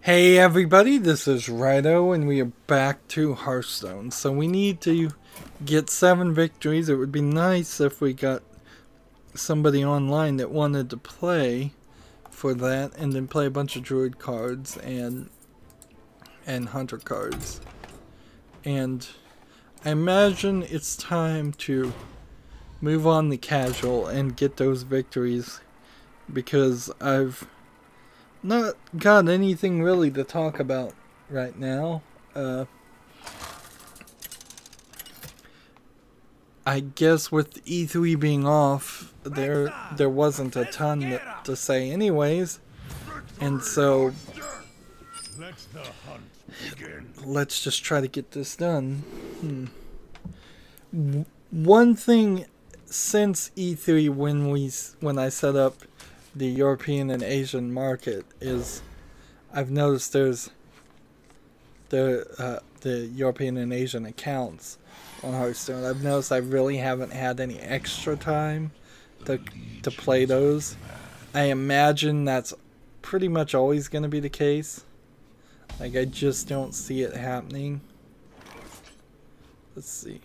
Hey everybody, this is Rydo and we are back to Hearthstone. So we need to get 7 victories. It would be nice if we got somebody online that wanted to play for that and then play a bunch of druid cards and hunter cards. And I imagine it's time to move on to casual and get those victories because I've not got anything really to talk about right now. I guess with E3 being off, there wasn't a ton to say anyways, and so let's just try to get this done. One thing since E3 when I set up the European and Asian market is I've noticed there's the European and Asian accounts on Hearthstone. I've noticed I really haven't had any extra time to play those. I imagine that's pretty much always going to be the case. Like, I just don't see it happening. Let's see.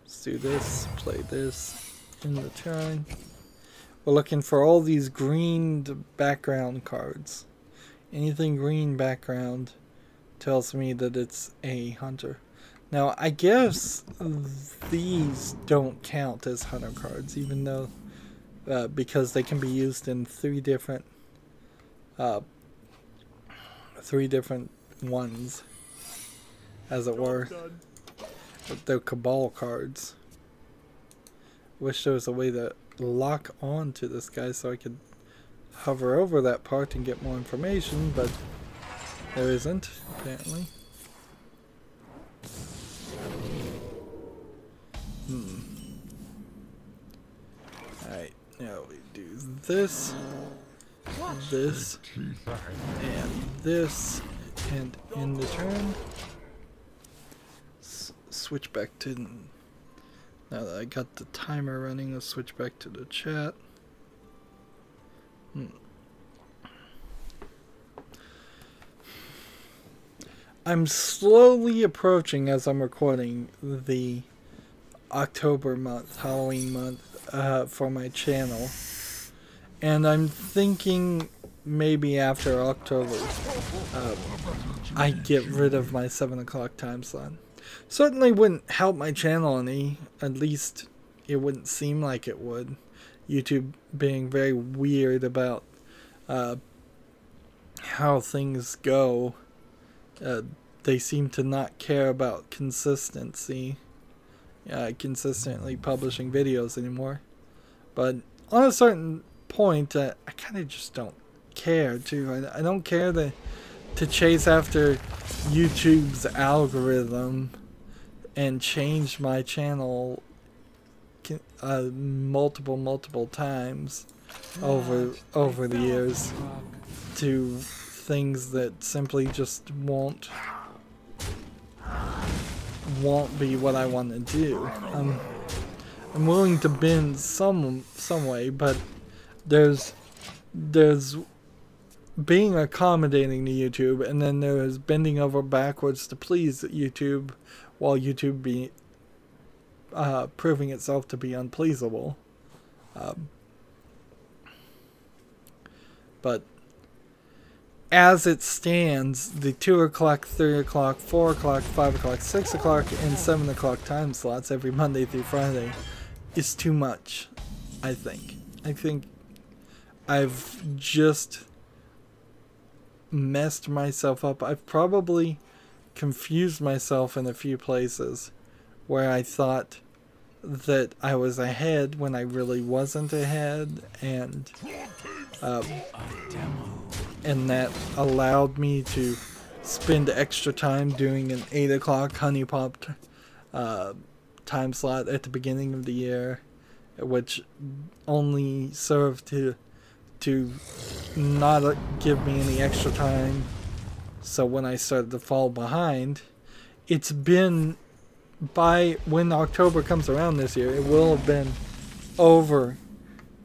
Let's do this, play this in the turn. We're looking for all these green background cards. Anything green background tells me that it's a hunter. Now, I guess these don't count as hunter cards, even though because they can be used in three different ones, as it were. But they're Cabal cards. Wish there was a way to lock on to this guy so I could hover over that part and get more information, but there isn't, apparently. Alright, now we do this, this, and this, and in the turn, switch back to... Now that I got the timer running, let's switch back to the chat. I'm slowly approaching, as I'm recording, the October month, Halloween month, for my channel. And I'm thinking maybe after October, I get rid of my 7 o'clock time slot. Certainly wouldn't help my channel any, at least it wouldn't seem like it would. YouTube being very weird about how things go. They seem to not care about consistency, consistently publishing videos anymore. But on a certain point, I kind of just don't care too. I don't care to chase after YouTube's algorithm and change my channel multiple times over the years to things that simply just won't be what I want to do. I'm willing to bend some way, but there's being accommodating to YouTube, and then there's bending over backwards to please YouTube, while YouTube be proving itself to be unpleasable. But as it stands, the 2 o'clock, 3 o'clock, 4 o'clock, 5 o'clock, 6 o'clock, and 7 o'clock time slots every Monday through Friday is too much, I think. I think I've just messed myself up. I've probably confused myself in a few places where I thought that I was ahead when I really wasn't ahead, and that allowed me to spend extra time doing an 8 o'clock honey pop time slot at the beginning of the year, which only served to not give me any extra time. So when I started to fall behind, it's been, by when October comes around this year, it will have been over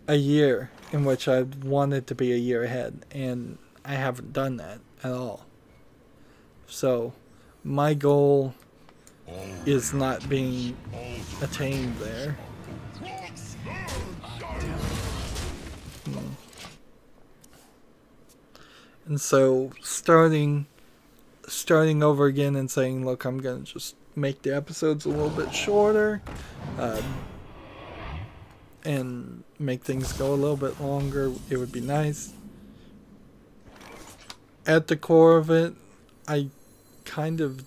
a year in which I wanted to be a year ahead, and I haven't done that at all. So my goal is not being attained there. And so starting over again and saying, look, I'm gonna just make the episodes a little bit shorter, and make things go a little bit longer, it would be nice. At the core of it, I kind of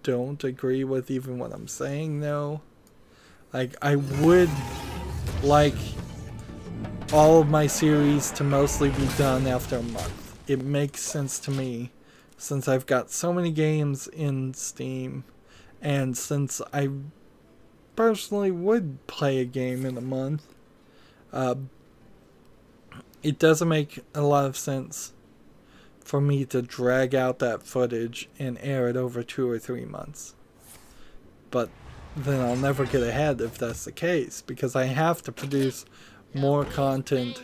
don't agree with even what I'm saying, though. Like, I would like all of my series to mostly be done after a month. It makes sense to me, since I've got so many games in Steam, and since I personally would play a game in a month, it doesn't make a lot of sense for me to drag out that footage and air it over 2 or 3 months. But then I'll never get ahead if that's the case, because I have to produce more content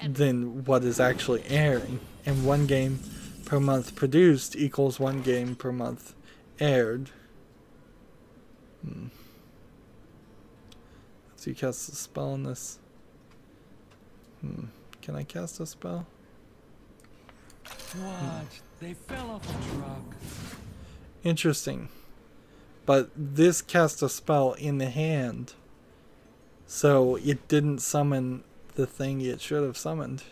than what is actually airing, and 1 game per month produced equals 1 game per month aired. Let's see, cast a spell on this. Can I cast a spell? What? They fell off a truck. Interesting. But this cast a spell in the hand, so it didn't summon the thing it should have summoned.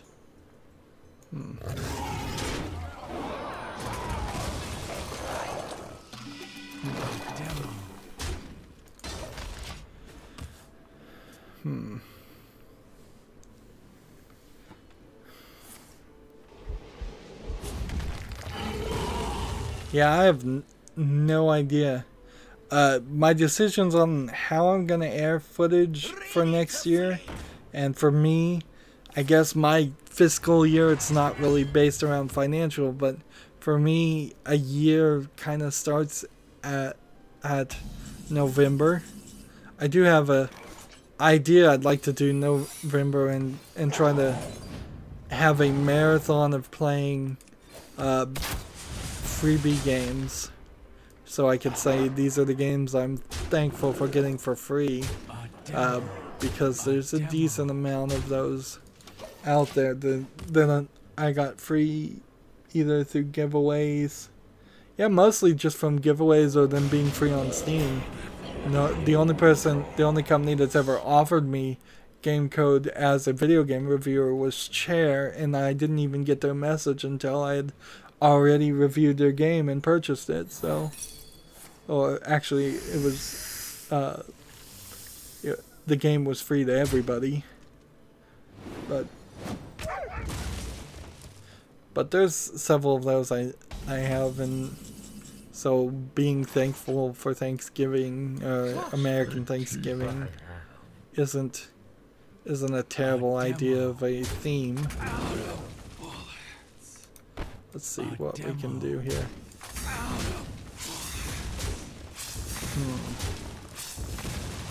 Yeah, I have no idea. My decisions on how I'm gonna air footage for next year, and for me, I guess my fiscal year, it's not really based around financial, but for me, a year kind of starts at November. I do have a idea I'd like to do November and try to have a marathon of playing freebie games, so I could say these are the games I'm thankful for getting for free, because there's a decent amount of those out there that I got free either through giveaways, mostly just from giveaways or them being free on Steam. No, the only company that's ever offered me game code as a video game reviewer was Chair, and I didn't even get their message until I had already reviewed their game and purchased it. So, or actually, it was the game was free to everybody, but there's several of those I have, and so being thankful for Thanksgiving, American Thanksgiving, isn't a terrible idea of a theme. Let's see what we can do here.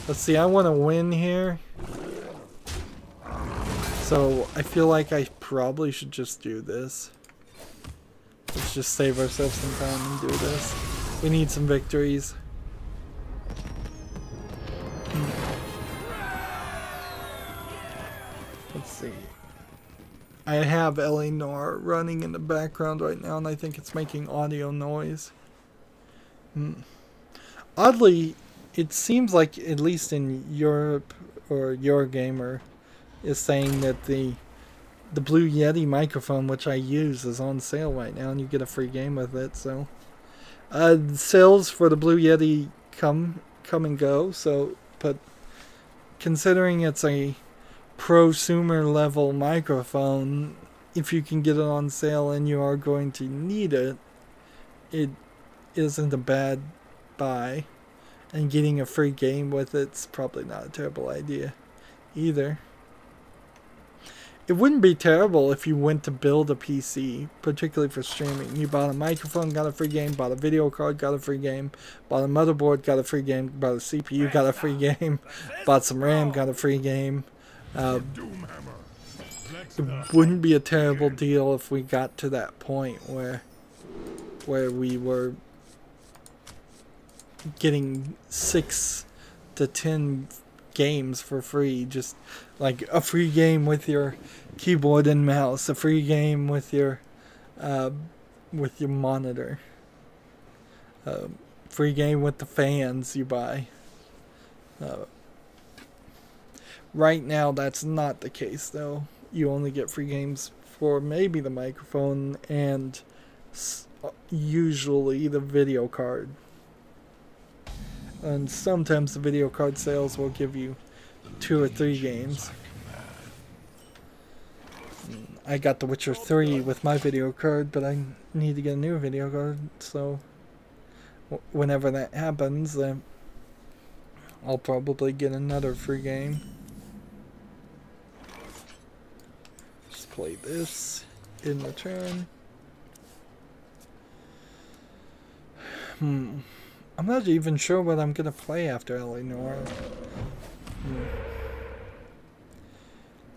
Let's see, I want to win here. So I feel like I probably should just do this. Let's just save ourselves some time and do this. We need some victories. Let's see. I have Eleanor running in the background right now, and I think it's making audio noise. Oddly, it seems like, at least in Europe, or Eurogamer is saying that the Blue Yeti microphone, which I use, is on sale right now, and you get a free game with it. So, sales for the Blue Yeti come and go. So, but considering it's a prosumer level microphone, if you can get it on sale and you are going to need it, it isn't a bad buy, and getting a free game with it's probably not a terrible idea either. It wouldn't be terrible if you went to build a PC, particularly for streaming. You bought a microphone, got a free game, bought a video card, got a free game, bought a motherboard, got a free game, bought a CPU, got a free game, bought some RAM, got a free game. it wouldn't be a terrible deal if we got to that point where we were getting 6 to 10 games for free, just like a free game with your keyboard and mouse, a free game with your monitor, free game with the fans you buy. Right now that's not the case though. You only get free games for maybe the microphone and usually the video card. And sometimes the video card sales will give you 2 or 3 games. I got The Witcher 3 with my video card, but I need to get a new video card, so whenever that happens, I'll probably get another free game. Just play this in return. I'm not even sure what I'm going to play after Eleanor.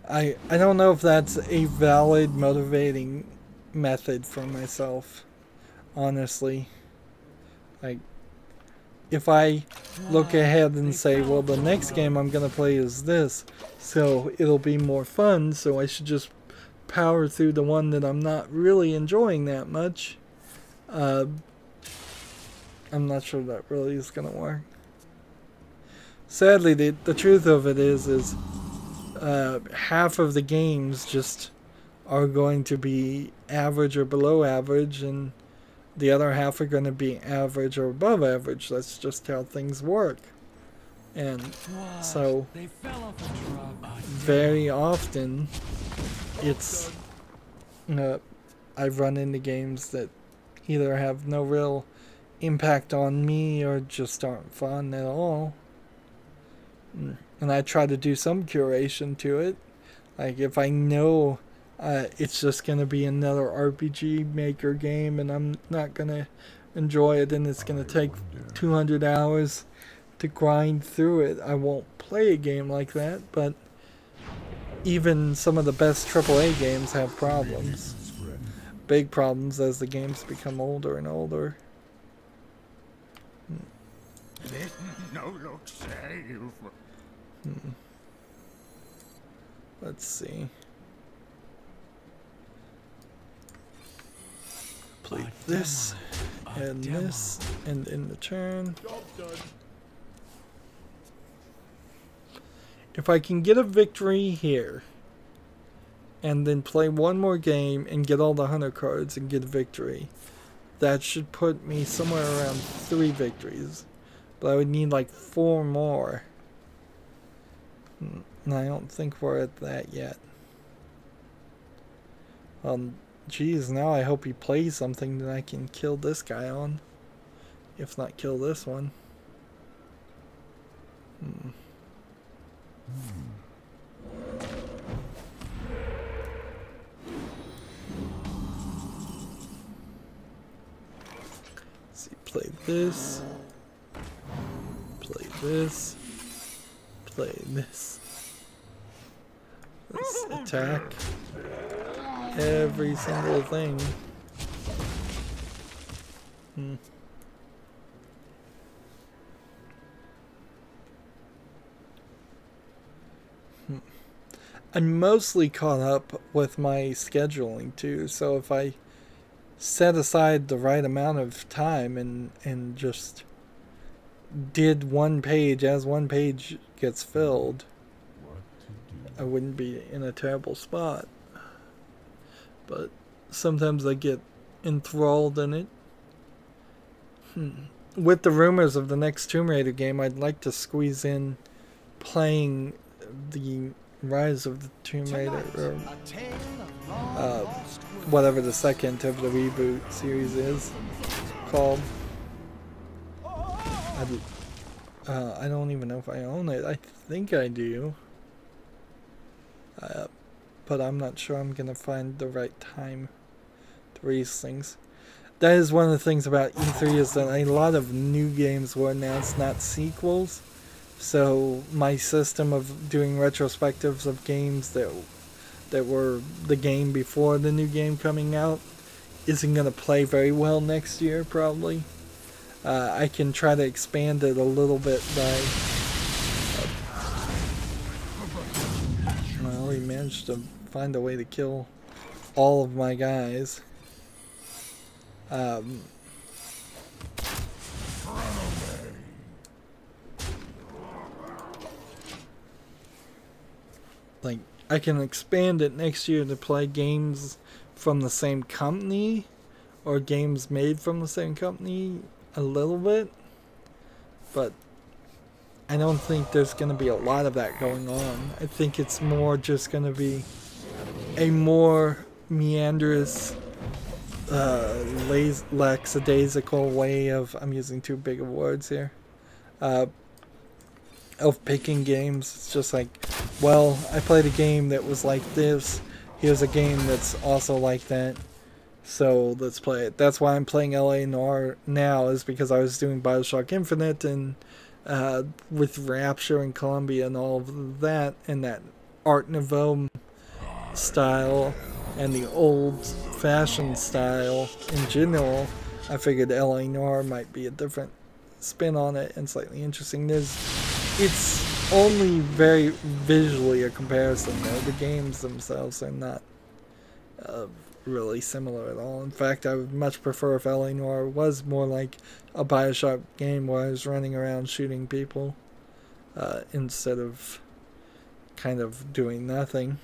I don't know if that's a valid motivating method for myself, honestly. Like, if I look ahead and say, well, the next game I'm going to play is this, so it'll be more fun, so I should just power through the one that I'm not really enjoying that much. I'm not sure that really is going to work. Sadly, the truth of it is half of the games just are going to be average or below average, and the other half are going to be average or above average. That's just how things work. And so, very often, it's I've run into games that either have no real impact on me or just aren't fun at all. And I try to do some curation to it. Like, if I know it's just going to be another RPG Maker game and I'm not going to enjoy it and it's going to take 200 hours to grind through it, I won't play a game like that. But even some of the best AAA games have problems. Big problems as the games become older and older. Let's see. Play this and this, and in the turn. If I can get a victory here, and then play one more game and get all the hunter cards and get a victory, that should put me somewhere around 3 victories. But I would need like 4 more. And I don't think we're at that yet. Geez, now I hope he plays something that I can kill this guy on. If not kill this one. Let's see, play this. Play this. Play this. Let's attack every single thing. I'm mostly caught up with my scheduling too, so if I set aside the right amount of time and just did one page as one page gets filled, I wouldn't be in a terrible spot. But sometimes I get enthralled in it. With the rumors of the next Tomb Raider game, I'd like to squeeze in playing the Rise of the Tomb Raider, or whatever the second of the reboot series is called. I don't even know if I own it. I think I do. But I'm not sure I'm going to find the right time to release things. That is one of the things about E3, is that a lot of new games were announced, not sequels. So my system of doing retrospectives of games that that were the game before the new game coming out isn't going to play very well next year, probably. I can try to expand it a little bit by... well, he managed to find a way to kill all of my guys. Like, I can expand it next year to play games from the same company or games made from the same company a little bit, but I don't think there's going to be a lot of that going on. I think it's more just going to be a more meandrous, lackadaisical way of, I'm using too big of words here, of picking games. It's just like, well, I played a game that was like this, here's a game that's also like that, so let's play it. That's why I'm playing LA Noire now, is because I was doing Bioshock Infinite and with Rapture and Columbia and all of that, and that Art Nouveau style and the old-fashioned style in general. I figured LA Noire might be a different spin on it and slightly interesting. It's only very visually a comparison, though. The games themselves are not really similar at all. In fact, I would much prefer if LA Noire was more like a Bioshock game where I was running around shooting people instead of kind of doing nothing.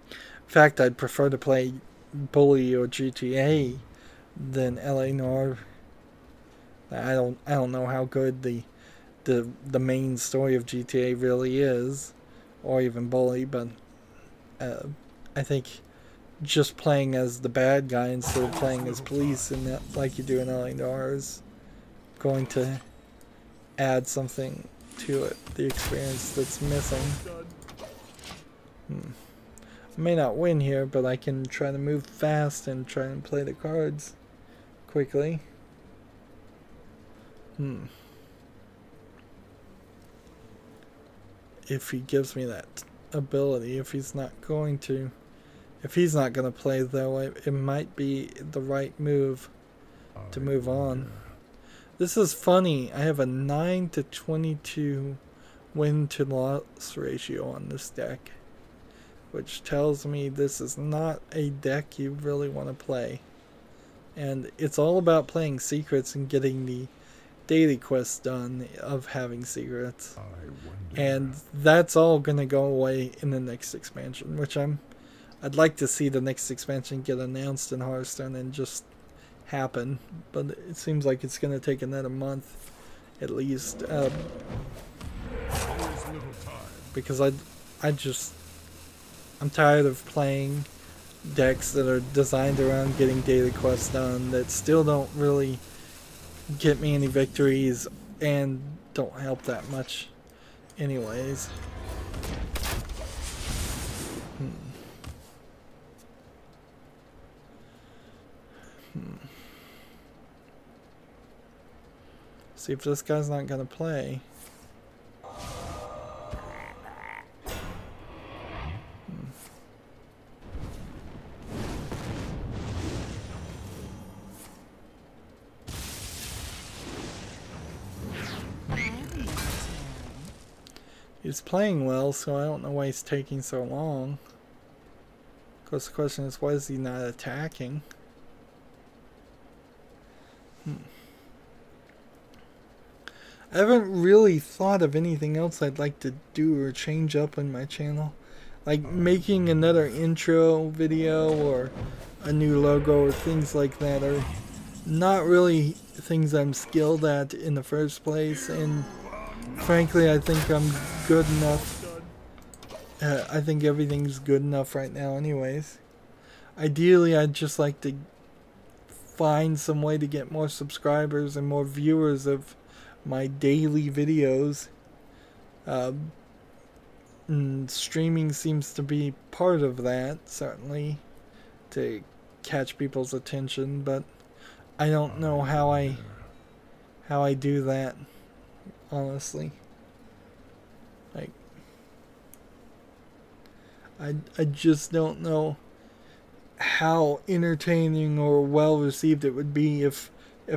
In fact, I'd prefer to play Bully or GTA than LA Noire. I don't know how good the main story of GTA really is, or even Bully, but I think just playing as the bad guy instead of playing as police, and that, like you do in LA Noire, is going to add something to it, the experience that's missing. I may not win here, but I can try to move fast and try and play the cards quickly. If he gives me that ability, if he's not going to play, though, it might be the right move to move on. This is funny. I have a 9 to 22 win to loss ratio on this deck, which tells me this is not a deck you really want to play. And it's all about playing secrets and getting the daily quest done of having secrets. And that's all going to go away in the next expansion, which I'd like to see the next expansion get announced in Hearthstone and just happen, but it seems like it's going to take another month at least, because I'm tired of playing decks that are designed around getting daily quests done that still don't really get me any victories and don't help that much anyways. See if this guy's not gonna play. He's playing well, so I don't know why he's taking so long. Of course, the question is, why is he not attacking? I haven't really thought of anything else I'd like to do or change up on my channel. Like making another intro video or a new logo or things like that are not really things I'm skilled at in the first place, and frankly I think I'm good enough. I think everything's good enough right now anyways. Ideally I'd just like to find some way to get more subscribers and more viewers of my daily videos. Streaming seems to be part of that, certainly, to catch people's attention, but I don't know how I do that, honestly. Like, I just don't know how entertaining or well received it would be if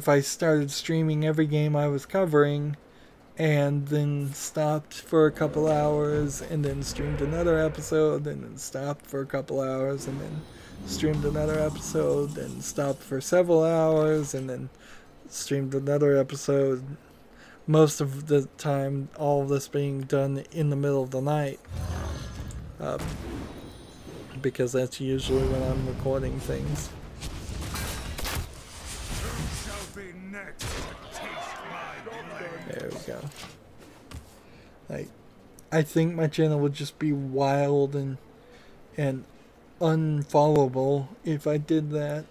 I started streaming every game I was covering and then stopped for a couple hours and then streamed another episode and then stopped for a couple hours and then streamed another episode and stopped for several hours and then streamed another episode. Most of the time, all of this being done in the middle of the night. Because that's usually when I'm recording things. There we go. I think my channel would just be wild and unfollowable if I did that.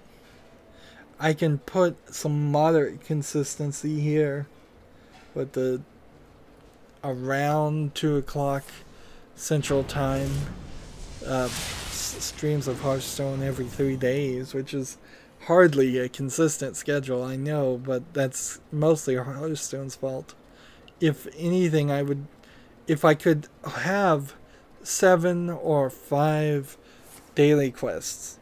I can put some moderate consistency here with the around 2 o'clock Central Time streams of Hearthstone every 3 days, which is hardly a consistent schedule, I know, but that's mostly Hearthstone's fault. If anything, if I could have 7 or 5 daily quests,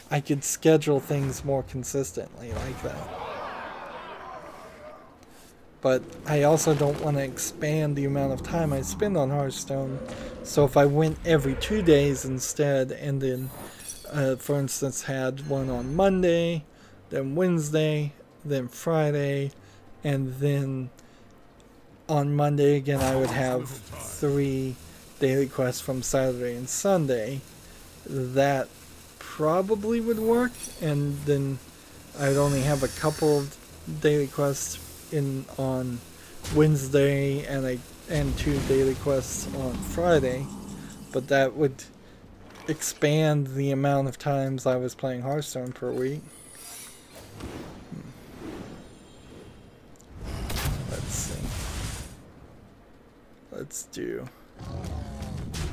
I could schedule things more consistently like that. But I also don't want to expand the amount of time I spend on Hearthstone. So if I went every 2 days instead, and then, for instance, had one on Monday, then Wednesday, then Friday, and then on Monday again I would have 3 daily quests from Saturday and Sunday, that probably would work. And then I would only have a couple of daily quests on Wednesday and 2 daily quests on Friday, but that would expand the amount of times I was playing Hearthstone per week. Let's see. Let's do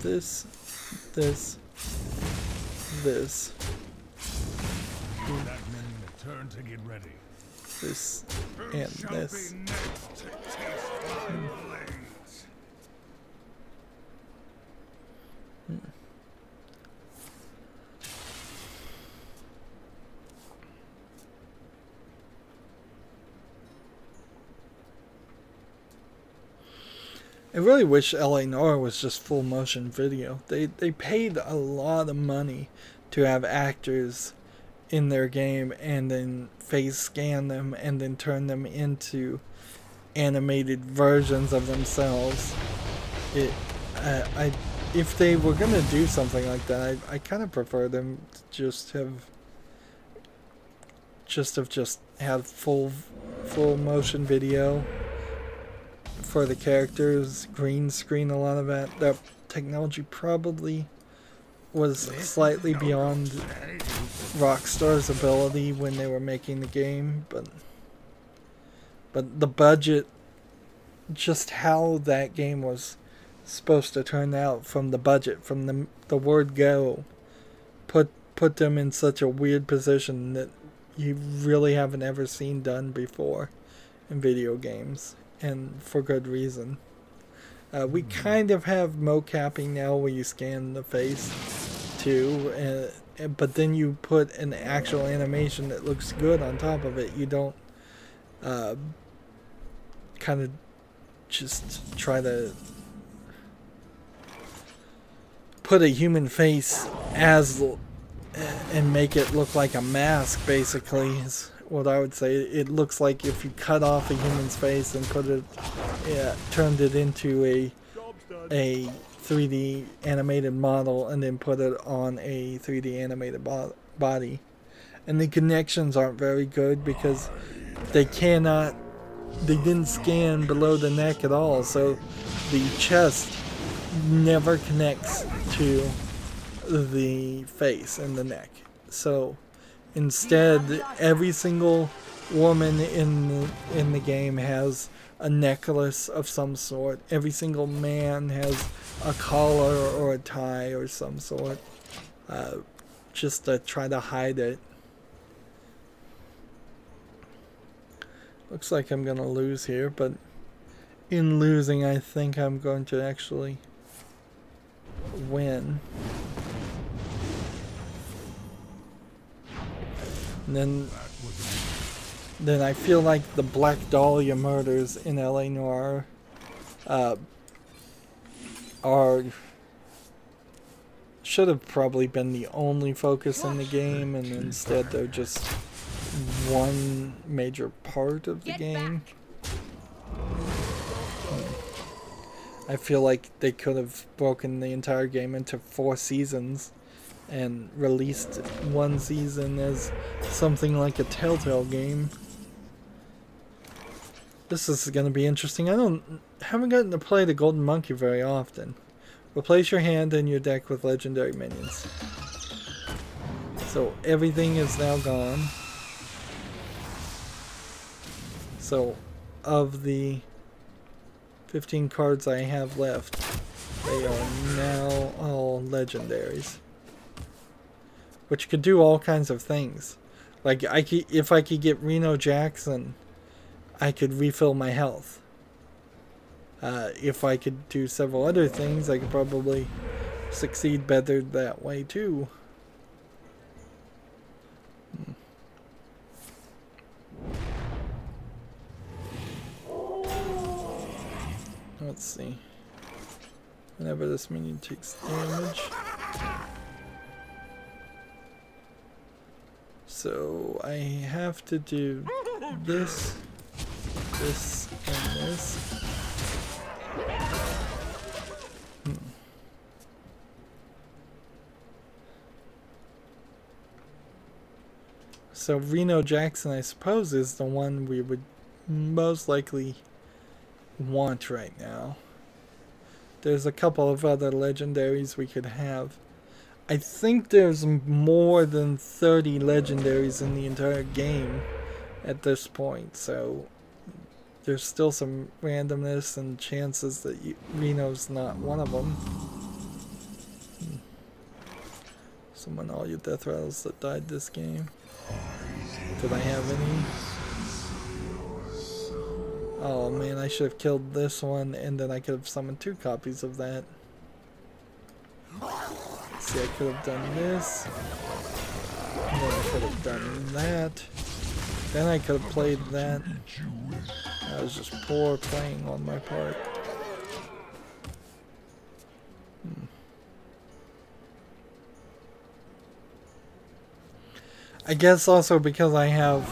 this. That means a turn to get ready. This and this. I really wish LA Noire was just full motion video. They paid a lot of money to have actors in their game and then face scan them and then turn them into animated versions of themselves. If they were gonna do something like that, I kind of prefer them to just have full motion video for the characters, green screen a lot of that. That technology probably was slightly beyond Rockstar's ability when they were making the game, but the budget, just how that game was supposed to turn out from the budget, from the word go, put them in such a weird position that you really haven't ever seen done before in video games, and for good reason. We kind of have mocapping now where you scan the face too, but then you put an actual animation that looks good on top of it. You don't kind of just try to put a human face and make it look like a mask, basically, is what I would say. It looks like if you cut off a human's face and turned it into a 3D animated model and then put it on a 3D animated body. And the connections aren't very good because they didn't scan below the neck at all, so the chest never connects to the face and the neck. So instead, every single woman in the game has a necklace of some sort. Every single man has a collar or a tie or some sort, just to try to hide it. Looks like I'm gonna lose here, but in losing I think I'm going to actually win. And then I feel like the Black Dahlia murders in LA Noire should have probably been the only focus in the game, and instead they're just one major part of the game. I feel like they could have broken the entire game into 4 seasons and released one season as something like a Telltale game. This is going to be interesting. I haven't gotten to play the Golden Monkey very often. Replace your hand and your deck with legendary minions. So everything is now gone. So of the 15 cards I have left, they are now all legendaries. Which could do all kinds of things. Like if I could get Reno Jackson, I could refill my health. If I could do several other things, I could probably succeed better that way too. Let's see. Whenever this minion takes damage. So I have to do this, this, and this. So Reno Jackson, I suppose, is the one we would most likely want right now. There's a couple of other legendaries we could have. I think there's more than 30 legendaries in the entire game at this point, so there's still some randomness and chances that Reno's not one of them. Summon all your death rattles that died this game. Did I have any? Oh man, I should have killed this one, and then I could have summoned 2 copies of that. See, I could have done this, and then I could have done that, then I could have played that. That was just poor playing on my part. I guess also because I have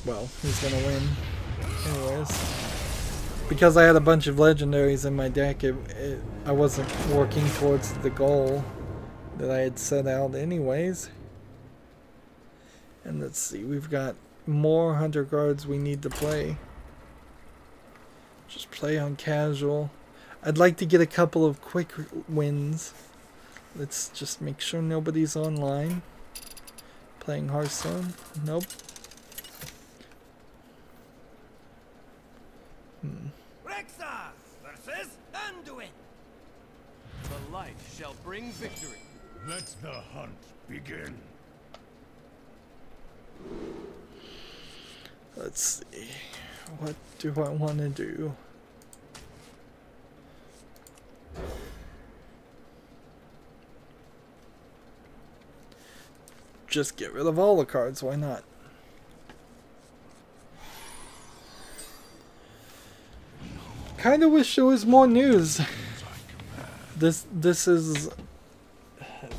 well, he's gonna win anyways. Because I had a bunch of legendaries in my deck, I wasn't working towards the goal that I had set out anyways. And let's see, we've got more hunter cards we need to play. Just play on casual. I'd like to get a couple of quick wins. Let's just make sure nobody's online. Playing Hearthstone? Nope. Rexar versus Anduin. The light shall bring victory. Let the hunt begin. Let's see. What do I want to do? Just get rid of all the cards, why not? Kinda wish there was more news. This is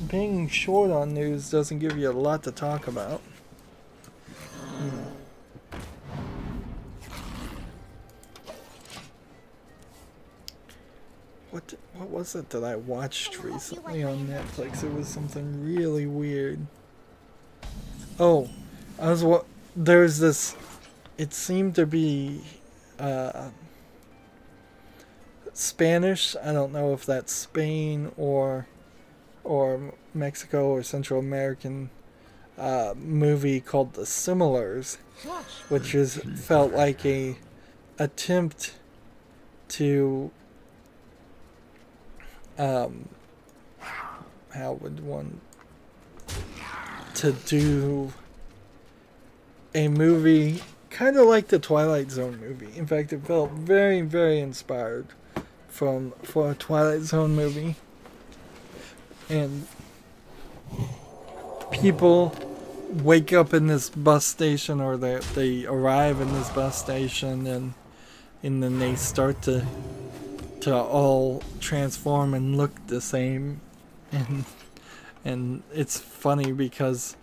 being short on news doesn't give you a lot to talk about. What was it that I watched recently on Netflix? It was something really weird. Oh, there's this, it seemed to be Spanish. I don't know if that's Spain or Mexico or Central American movie called The Similars, which felt like a attempt to how would one to do a movie kind of like the Twilight Zone movie. In fact, it felt very, very inspired for a Twilight Zone movie. and people wake up in this bus station, or they arrive in this bus station, and then they start to all transform and look the same, and it's funny because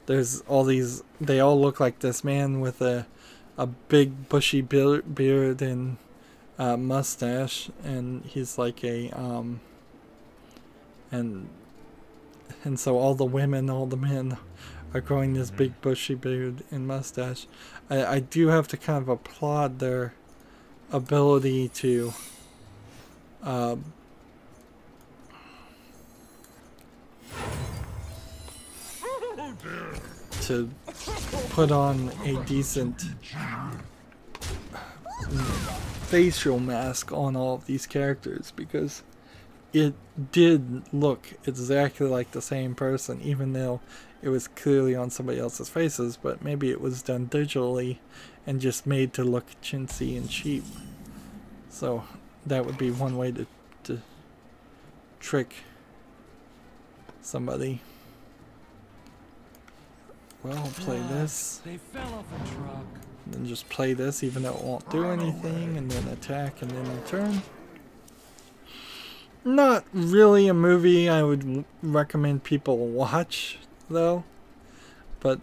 there's all these, they all look like this man with a big bushy beard and mustache, and he's like a and so all the women, all the men are growing this big bushy beard and mustache. I do have to kind of applaud their ability to put on a decent facial mask on all of these characters, because it did look exactly like the same person, even though it was clearly on somebody else's faces, but maybe it was done digitally and just made to look chintzy and cheap. So that would be one way to trick somebody. Well, I'll play this. They fell off a truck. Then just play this even though it won't do anything, and then attack and then return. Not really a movie I would recommend people watch, though. But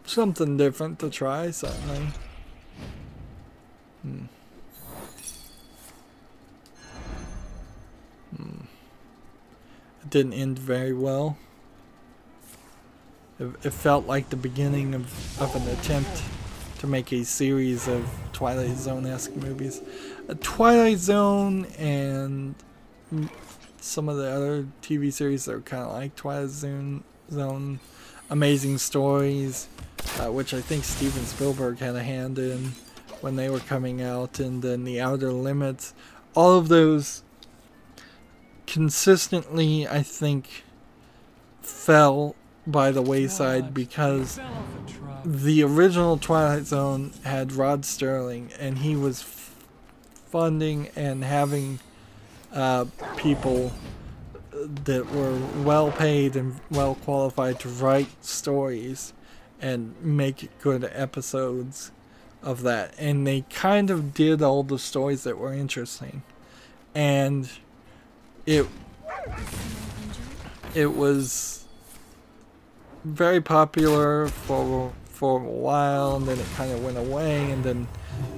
something different to try, certainly. It didn't end very well. It felt like the beginning of an attempt to make a series of Twilight Zone-esque movies. Twilight Zone and some of the other TV series that are kind of like Twilight Zone, Amazing Stories, which I think Steven Spielberg had a hand in when they were coming out, and then The Outer Limits. All of those consistently, I think, fell by the wayside because the original Twilight Zone had Rod Serling, and he was funding and having people that were well paid and well qualified to write stories and make good episodes of that, and they kind of did all the stories that were interesting, and it was very popular for a while, and then it kind of went away, and then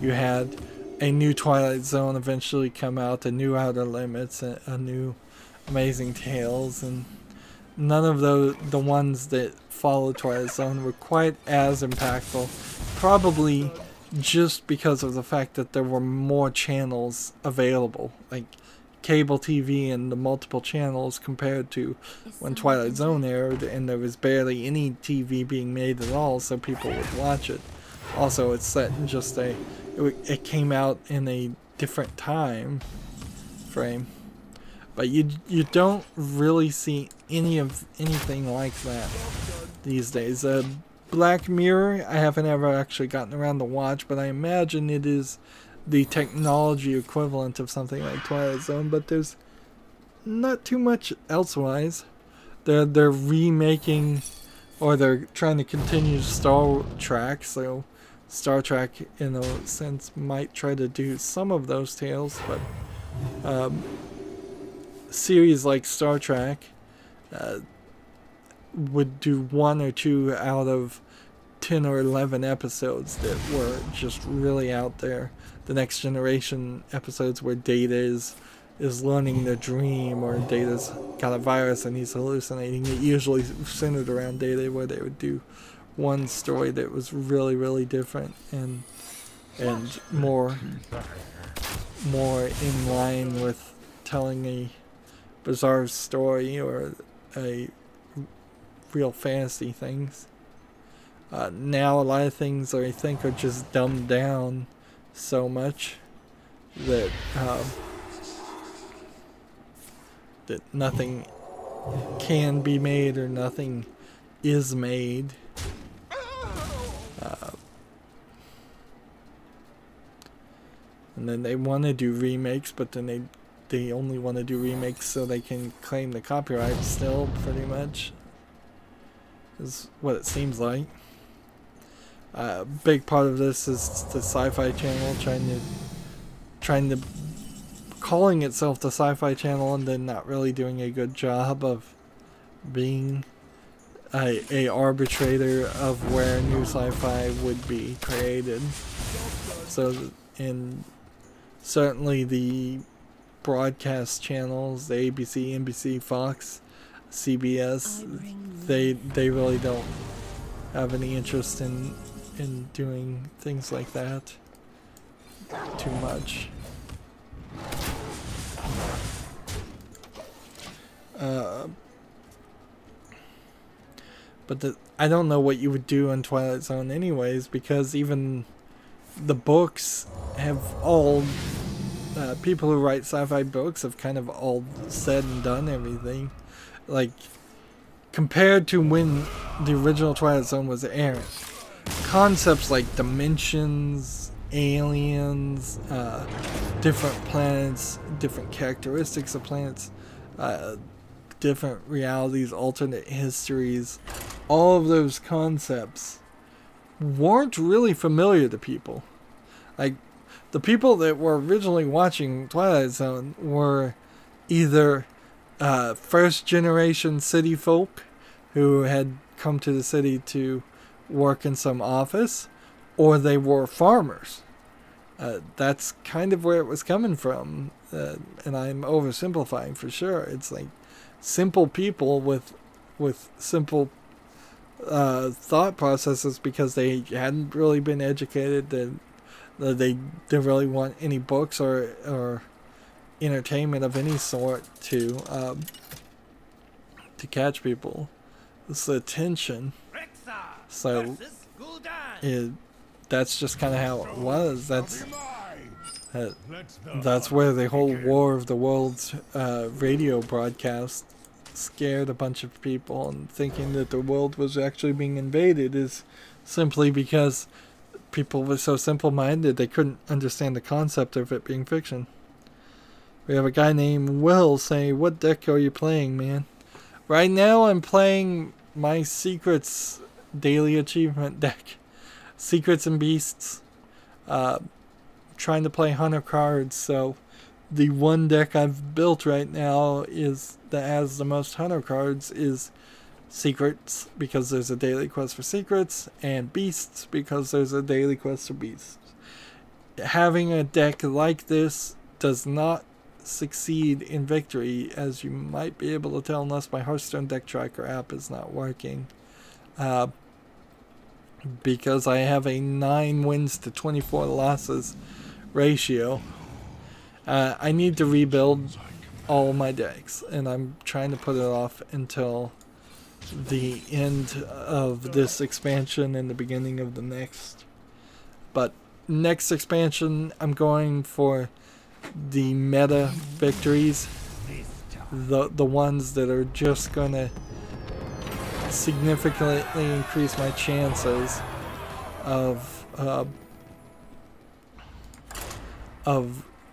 you had a new Twilight Zone eventually come out, a new Outer Limits, a new Amazing Tales, and none of the ones that followed Twilight Zone were quite as impactful, probably just because of the fact that there were more channels available, like cable TV and the multiple channels, compared to when Twilight Zone aired and there was barely any TV being made at all, so people would watch it. Also, it's set in just it came out in a different time frame, but you don't really see anything like that these days. Black Mirror, I haven't ever actually gotten around to watch, but I imagine it is the technology equivalent of something like Twilight Zone, but there's not too much elsewise. They're remaking, or they're trying to continue Star Trek, so Star Trek in a sense might try to do some of those tales, but series like Star Trek would do 1 or 2 out of 10 or 11 episodes that were just really out there. The Next Generation episodes where Data is learning the dream, or Data's got a virus and he's hallucinating. It usually centered around Data, where they would do one story that was really, really different and more in line with telling a bizarre story or a real fantasy things. Now a lot of things I think are just dumbed down so much that that nothing can be made or nothing is made. And then they want to do remakes, but then they they only want to do remakes so they can claim the copyright still, pretty much. Is what it seems like. A big part of this is the Sci-Fi Channel trying to calling itself the Sci-Fi Channel and then not really doing a good job of being a arbitrator of where new sci-fi would be created. So, and certainly the broadcast channels, the ABC, NBC, Fox, CBS, they really don't have any interest in doing things like that too much. But I don't know what you would do in Twilight Zone anyways, because even the books have all people who write sci-fi books have kind of all said and done everything. Like, compared to when the original Twilight Zone was airing, concepts like dimensions, aliens, different planets, different characteristics of planets, different realities, alternate histories, all of those concepts weren't really familiar to people. Like, the people that were originally watching Twilight Zone were either first generation city folk who had come to the city to work in some office, or they were farmers. That's kind of where it was coming from, and I'm oversimplifying for sure. It's like simple people with simple thought processes because they hadn't really been educated. They didn't really want any books or entertainment of any sort to catch people. It's the attention. So that's just kind of how it was. That's where the whole War of the Worlds radio broadcast scared a bunch of people, and thinking that the world was actually being invaded is simply because people were so simple-minded they couldn't understand the concept of it being fiction. We have a guy named Will say, "What deck are you playing, man?" Right now I'm playing my Secrets daily achievement deck. Secrets and Beasts. Trying to play Hunter cards, so the one deck I've built right now is that has the most Hunter cards is Secrets, because there's a daily quest for Secrets, and Beasts, because there's a daily quest for Beasts. Having a deck like this does not succeed in victory, as you might be able to tell unless my Hearthstone deck tracker app is not working. Because I have a 9 wins to 24 losses ratio. I need to rebuild all my decks, and I'm trying to put it off until the end of this expansion and the beginning of the next. But next expansion, I'm going for the meta victories, the ones that are just gonna significantly increase my chances of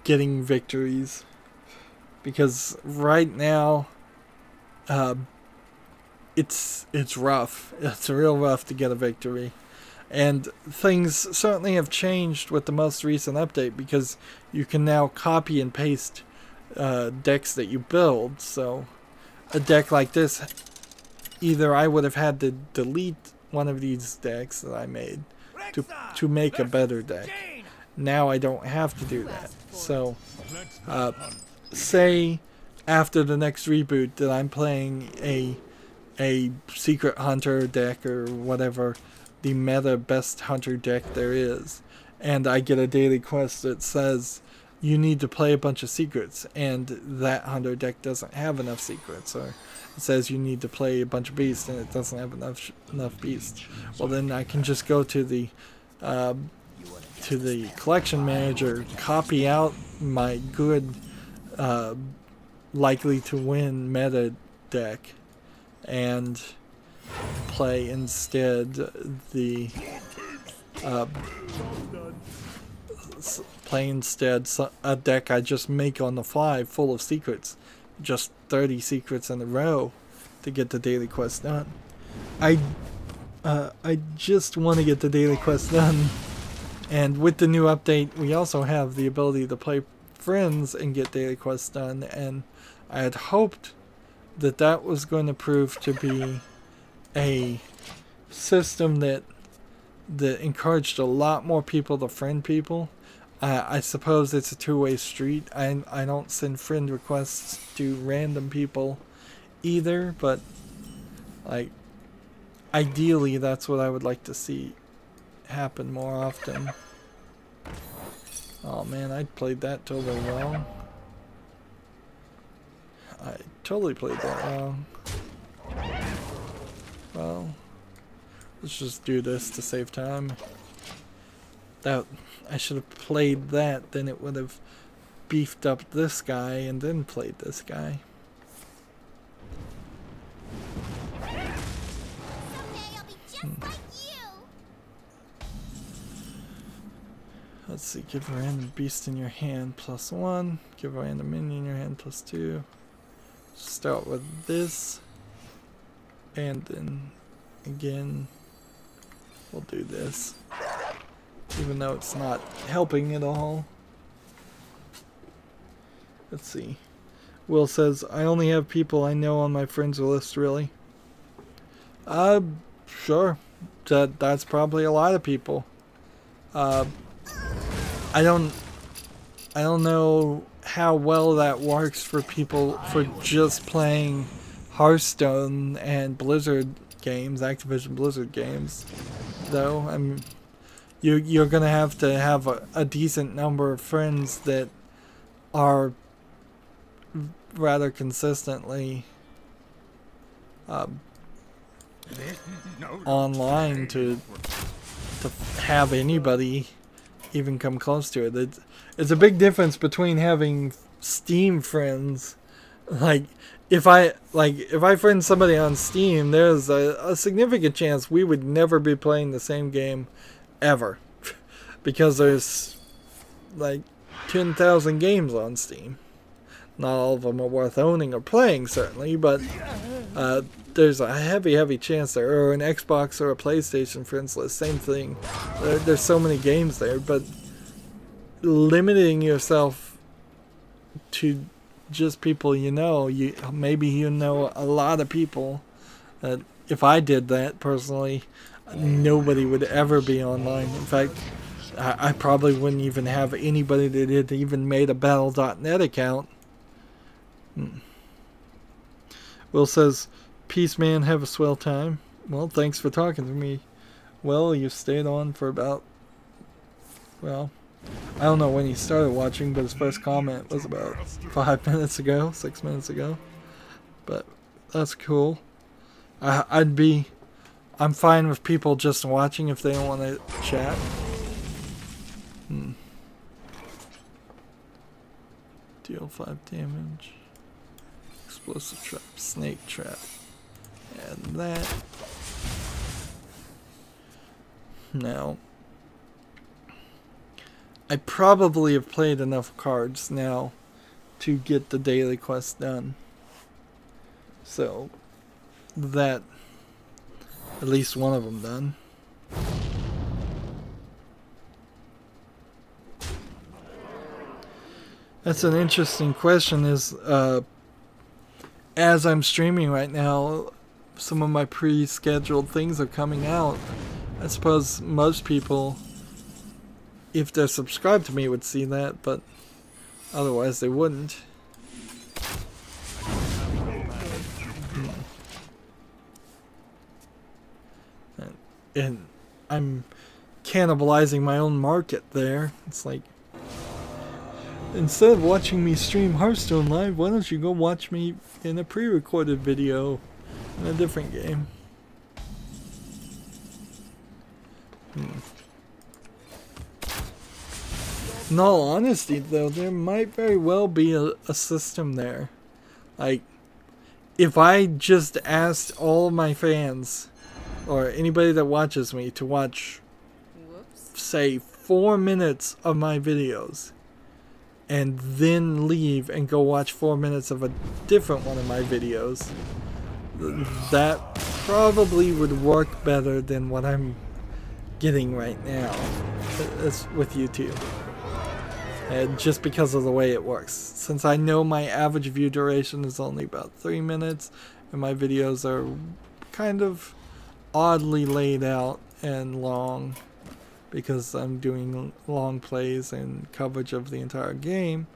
getting victories, because right now it's rough. It's real rough to get a victory, and things certainly have changed with the most recent update, because you can now copy and paste decks that you build. So a deck like this, either I would have had to delete one of these decks that I made to make a better deck. Now I don't have to do that. So say after the next reboot that I'm playing a Secret Hunter deck, or whatever the meta best Hunter deck there is, and I get a daily quest that says you need to play a bunch of secrets, and that Hunter deck doesn't have enough secrets, or it says you need to play a bunch of beasts and it doesn't have enough beasts, well, then I can just go to the collection manager, copy out my good likely to win meta deck, and play instead the play instead a deck I just make on the fly full of secrets. Just 30 secrets in a row to get the daily quest done. I just want to get the daily quest done. And with the new update, we also have the ability to play friends and get daily quests done. And I had hoped that that was going to prove to be a system that encouraged a lot more people to friend people. I suppose it's a two-way street. I don't send friend requests to random people either, but like ideally that's what I would like to see happen more often. Oh man, I played that totally wrong. I totally played that wrong. Well, let's just do this to save time. That I should have played that, then it would have beefed up this guy and then played this guy. Let's see, give a random beast in your hand +1, give a random minion in your hand +2. Start with this, and then again we'll do this, even though it's not helping at all. Let's see. Will says, I only have people I know on my friends list, really. Sure. That's probably a lot of people. I don't know how well that works for people for just playing Hearthstone and Blizzard games, Activision Blizzard games, though. I mean, you're gonna have to have a decent number of friends that are rather consistently online to have anybody even come close to it. It's a big difference between having Steam friends. Like if I friend somebody on Steam, there's a significant chance we would never be playing the same game ever, because there's like 10,000 games on Steam. Not all of them are worth owning or playing, certainly, but there's a heavy chance there. Or an Xbox or a PlayStation friends list, same thing. There's so many games there, but limiting yourself to just people you know, maybe you know a lot of people. If I did that personally, nobody would ever be online. In fact, I probably wouldn't even have anybody that had even made a Battle.net account. Will says, peace man, have a swell time. Well, thanks for talking to me. Well, you stayed on for about, well, I don't know when he started watching, but his first comment was about 5 minutes ago, 6 minutes ago. But that's cool. I'm fine with people just watching if they don't want to chat. Deal 5 damage. Explosive trap, snake trap, and that. Now, I probably have played enough cards now to get the daily quest done. So, that, at least one of them done. That's an interesting question. As I'm streaming right now, some of my pre-scheduled things are coming out. I suppose most people, if they're subscribed to me, would see that, but otherwise they wouldn't. And I'm cannibalizing my own market there. It's like, instead of watching me stream Hearthstone live, why don't you go watch me in a pre-recorded video in a different game? In all honesty, though, there might very well be a system there. Like, if I just asked all of my fans, or anybody that watches me, to watch, say, 4 minutes of my videos and then leave and go watch 4 minutes of a different one of my videos, that probably would work better than what I'm getting right now with YouTube. And just because of the way it works. Since I know my average view duration is only about 3 minutes, and my videos are kind of oddly laid out and long, because I'm doing long plays and coverage of the entire game.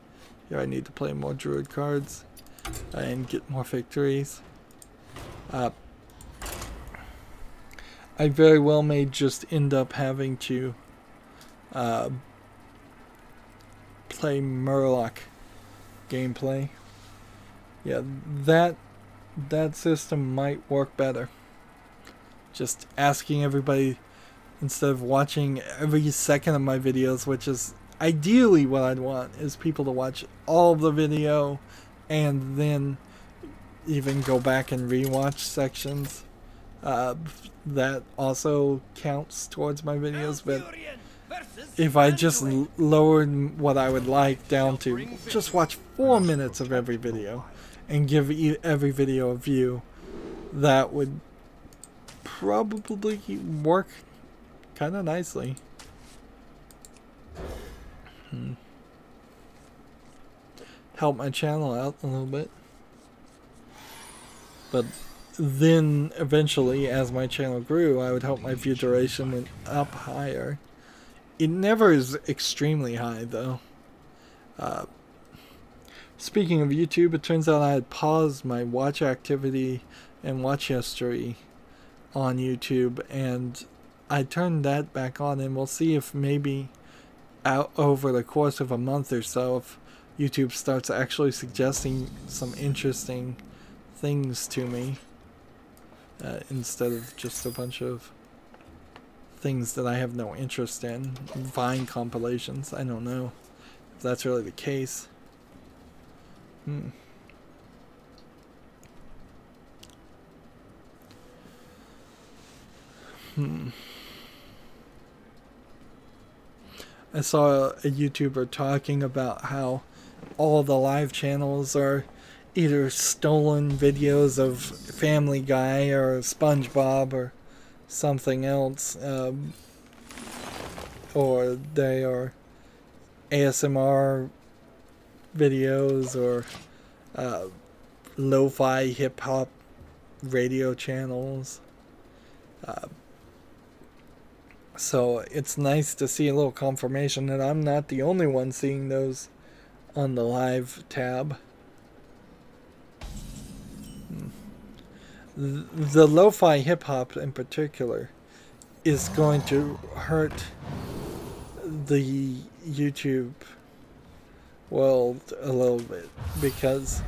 Here I need to play more druid cards and get more victories. I very well may just end up having to play Murloc gameplay. Yeah, that system might work better. Just asking everybody, instead of watching every second of my videos, which is ideally what I'd want, is people to watch all of the video and then even go back and rewatch sections. That also counts towards my videos, but if I just lowered what I would like down to just watch 4 minutes of every video and give every video a view, that would probably work kind of nicely. Help my channel out a little bit. But then eventually, as my channel grew, I would hope my view duration went up higher. It never is extremely high though. Speaking of YouTube, it turns out I had paused my watch activity and watch history on YouTube, and I turned that back on, and we'll see if maybe out over the course of a month or so, if YouTube starts actually suggesting some interesting things to me instead of just a bunch of things that I have no interest in. Vine compilations. I don't know if that's really the case. I saw a YouTuber talking about how all the live channels are either stolen videos of Family Guy or SpongeBob or something else, or they are ASMR videos or lo-fi hip-hop radio channels. So it's nice to see a little confirmation that I'm not the only one seeing those on the live tab. The lo-fi hip-hop in particular is going to hurt the YouTube world a little bit, because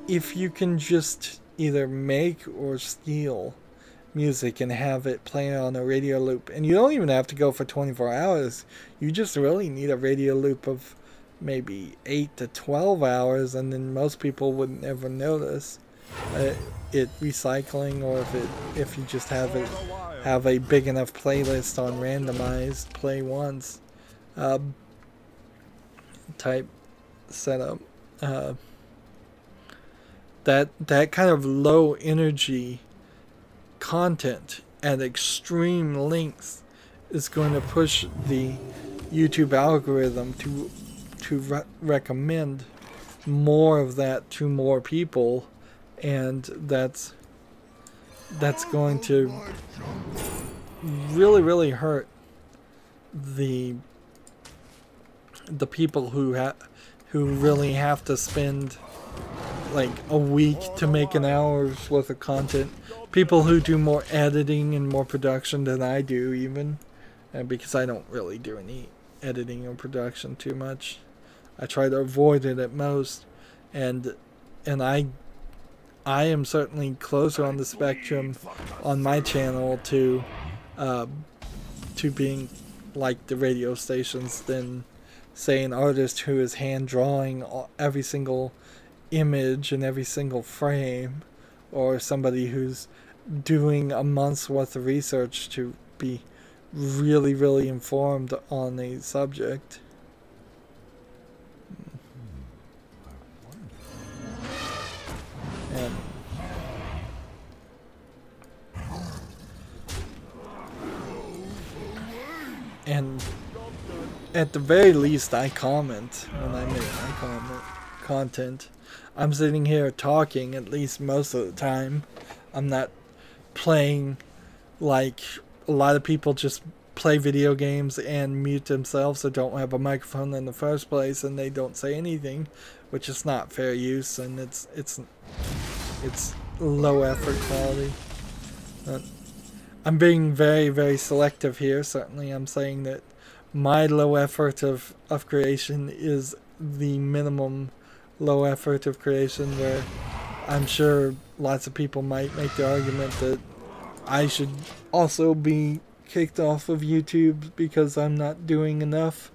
if you can just either make or steal music and have it play on a radio loop, and you don't even have to go for 24 hours, you just really need a radio loop of maybe 8 to 12 hours, and then most people wouldn't ever notice it recycling, or if you just have a big enough playlist on randomized play once type setup. That kind of low energy content at extreme lengths is going to push the YouTube algorithm to recommend more of that to more people, and that's going to really hurt the people who really have to spend like a week to make an hour's worth of content. People who do more editing and more production than I do, even, because I don't really do any editing or production too much. I try to avoid it at most, and I am certainly closer on the spectrum on my channel to being like the radio stations than, say, an artist who is hand drawing every single image and every single frame, or somebody who's doing a month's worth of research to be really, really informed on a subject. And at the very least, I comment when I make my content. I'm sitting here talking at least most of the time. I'm not playing like a lot of people just play video games and mute themselves or don't have a microphone in the first place and they don't say anything, which is not fair use, and it's low effort quality. I'm being very, very selective here. Certainly I'm saying that my low effort of creation is the minimum low effort of creation, where I'm sure lots of people might make the argument that I should also be kicked off of YouTube because I'm not doing enough.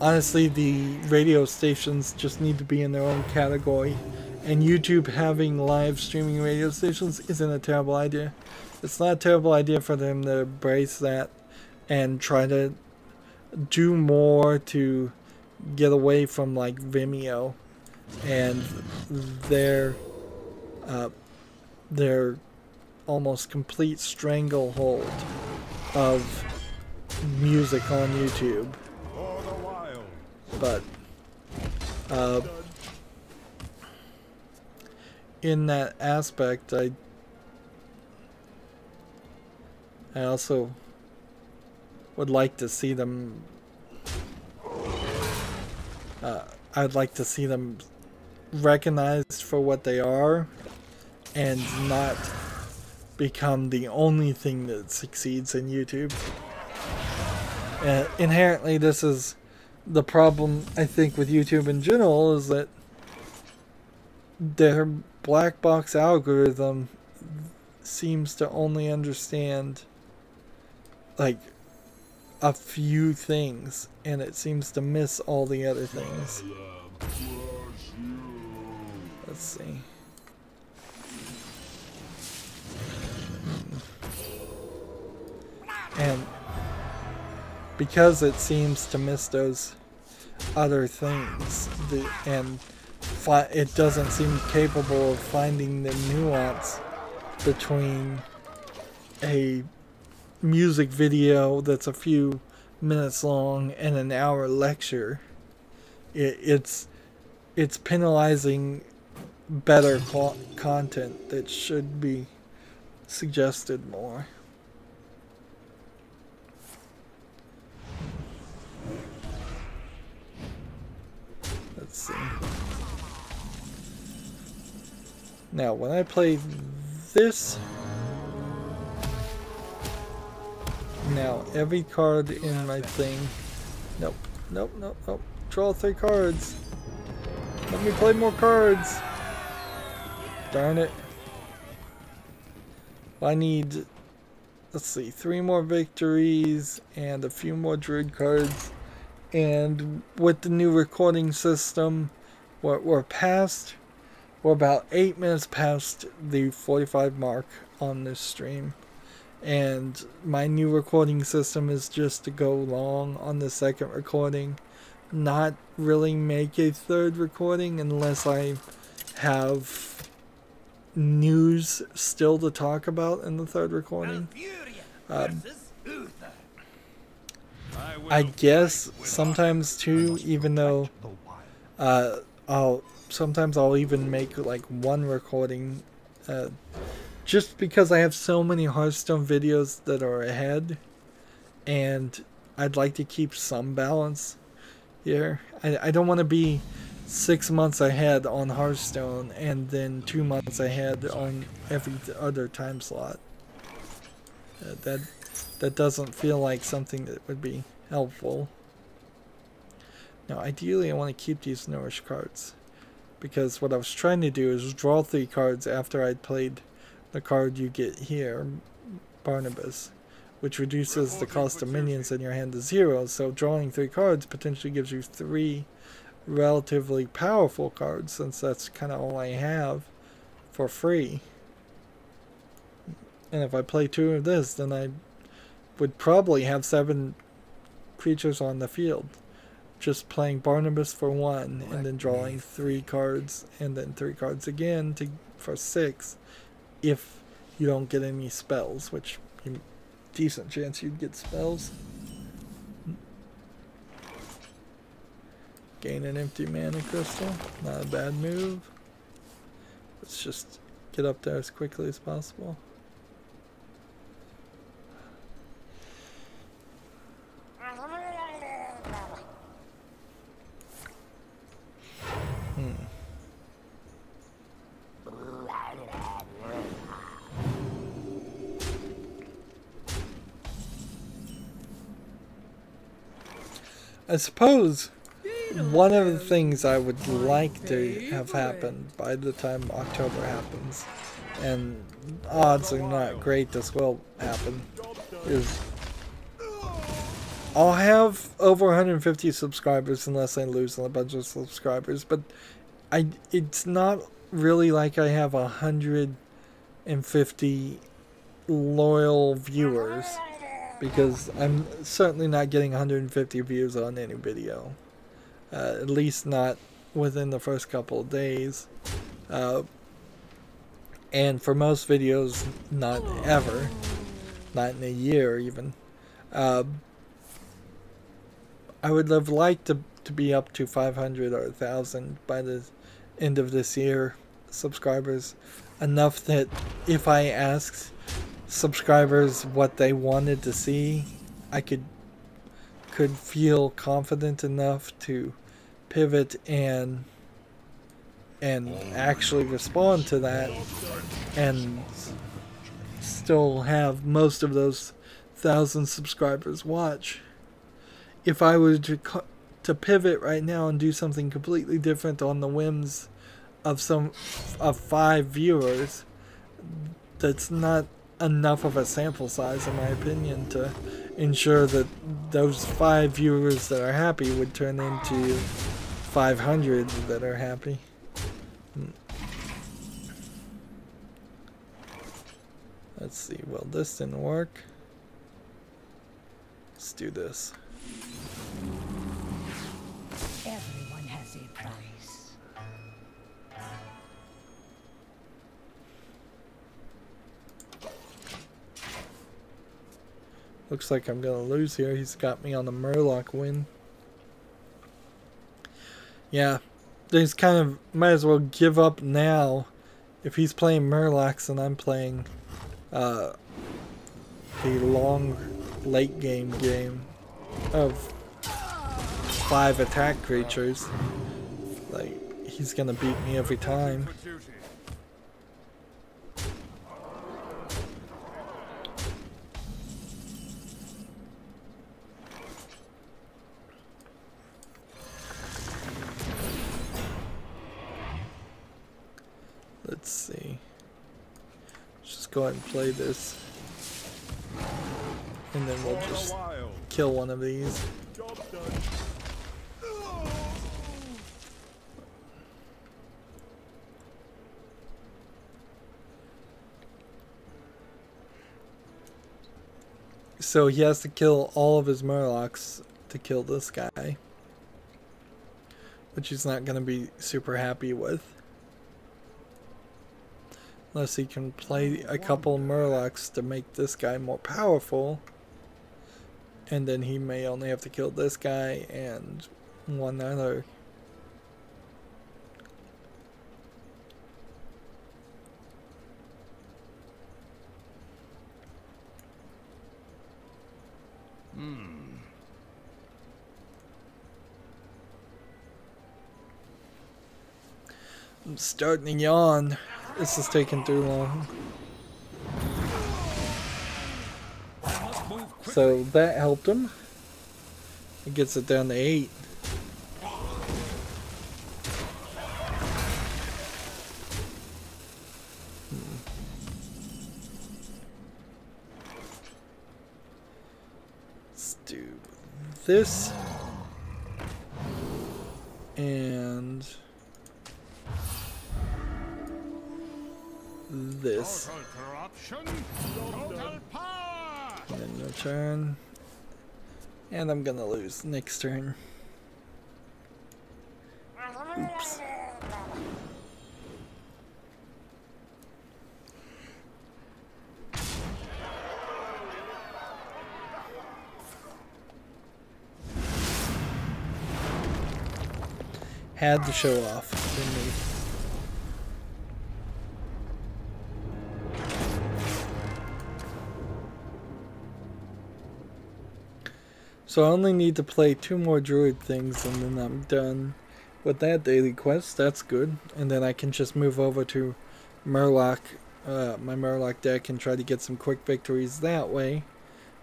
Honestly, the radio stations just need to be in their own category, and YouTube having live streaming radio stations isn't a terrible idea. It's not a terrible idea for them to embrace that and try to do more to get away from like Vimeo and their almost complete stranglehold of music on YouTube. But in that aspect, I also would like to see them I'd like to see them recognized for what they are and not become the only thing that succeeds in YouTube. Inherently, this is the problem, I think, with YouTube in general, is that their black box algorithm seems to only understand like a few things, and it seems to miss all the other things. Let's see. And because it seems to miss those other things, it doesn't seem capable of finding the nuance between a music video that's a few minutes long and an hour lecture. It's penalizing better content that should be suggested more. Let's see. Now, when I play this, now every card in my thing, nope, draw 3 cards. Let me play more cards. Darn it. I need, let's see, 3 more victories and a few more druid cards. And with the new recording system, we're about 8 minutes past the 45 mark on this stream. And my new recording system is just to go long on the second recording, not really make a third recording unless I have news still to talk about in the third recording. I guess sometimes too, even though sometimes I'll even make like 1 recording, just because I have so many Hearthstone videos that are ahead, and I'd like to keep some balance here. I don't want to be 6 months ahead on Hearthstone and then 2 months ahead on every other time slot. That doesn't feel like something that would be helpful. Now, ideally, I want to keep these Nourish cards, because what I was trying to do is draw 3 cards after I'd played the card you get here, Barnabas, which reduces the cost of minions in your hand to 0. So drawing 3 cards potentially gives you 3 relatively powerful cards, since that's kind of all I have for free. And if I play 2 of this, then I would probably have 7 creatures on the field. Just playing Barnabas for 1, and then drawing 3 cards, and then 3 cards again for 6, if you don't get any spells, which decent chance you'd get spells. Gain an empty mana crystal, not a bad move. Let's just get up there as quickly as possible. I suppose one of the things I would like to have happen by the time October happens, and odds are not great this will happen, is I'll have over 150 subscribers unless I lose a bunch of subscribers, but it's not really like I have 150 loyal viewers, because I'm certainly not getting 150 views on any video. At least not within the first couple of days. And for most videos, not ever. Not in a year, even. I would have liked to be up to 500 or 1,000 by the end of this year, subscribers. Enough that if I asked subscribers what they wanted to see, I could feel confident enough to pivot and actually respond to that, and still have most of those 1,000 subscribers watch. If I were to pivot right now and do something completely different on the whims of 5 viewers, that's not enough of a sample size, in my opinion, to ensure that those 5 viewers that are happy would turn into 500 that are happy. Let's see, well, this didn't work. Let's do this. Everyone has a price. Looks like I'm gonna lose here. He's got me on the Murloc win. Yeah, there's kind of, might as well give up now. If he's playing Murlocs and I'm playing the long late game of 5 attack creatures, like, he's gonna beat me every time. Let's see. Let's just go ahead and play this. And then we'll just kill one of these. So he has to kill all of his Murlocs to kill this guy, which he's not going to be super happy with. Unless he can play a couple Murlocs to make this guy more powerful. And then he may only have to kill this guy and one other. I'm starting to yawn. This is taking too long. So that helped him. It gets it down to 8. Let's do this. And this. Total corruption, total power. And then no turn. And I'm gonna lose next turn. Oops. Had to show off, didn't we? So I only need to play 2 more druid things and then I'm done with that daily quest. That's good. And then I can just move over to Murloc, my Murloc deck, and try to get some quick victories that way.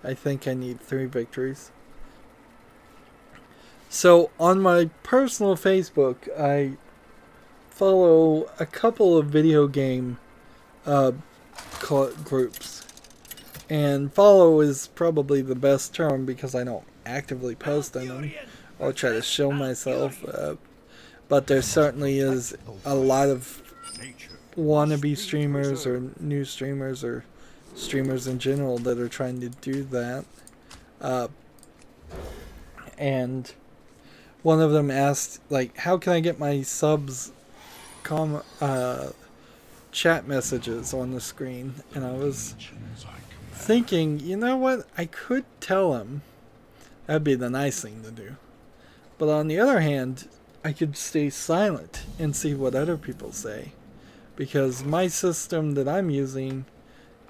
I think I need 3 victories. So on my personal Facebook, I follow a couple of video game groups. And follow is probably the best term because I don't actively post on them or try to show myself. But there certainly is a lot of wannabe streamers or new streamers or streamers in general that are trying to do that. And one of them asked, like, how can I get my subs chat messages on the screen? And I was thinking, you know what, I could tell him. That'd be the nice thing to do. But on the other hand, I could stay silent and see what other people say. Because my system that I'm using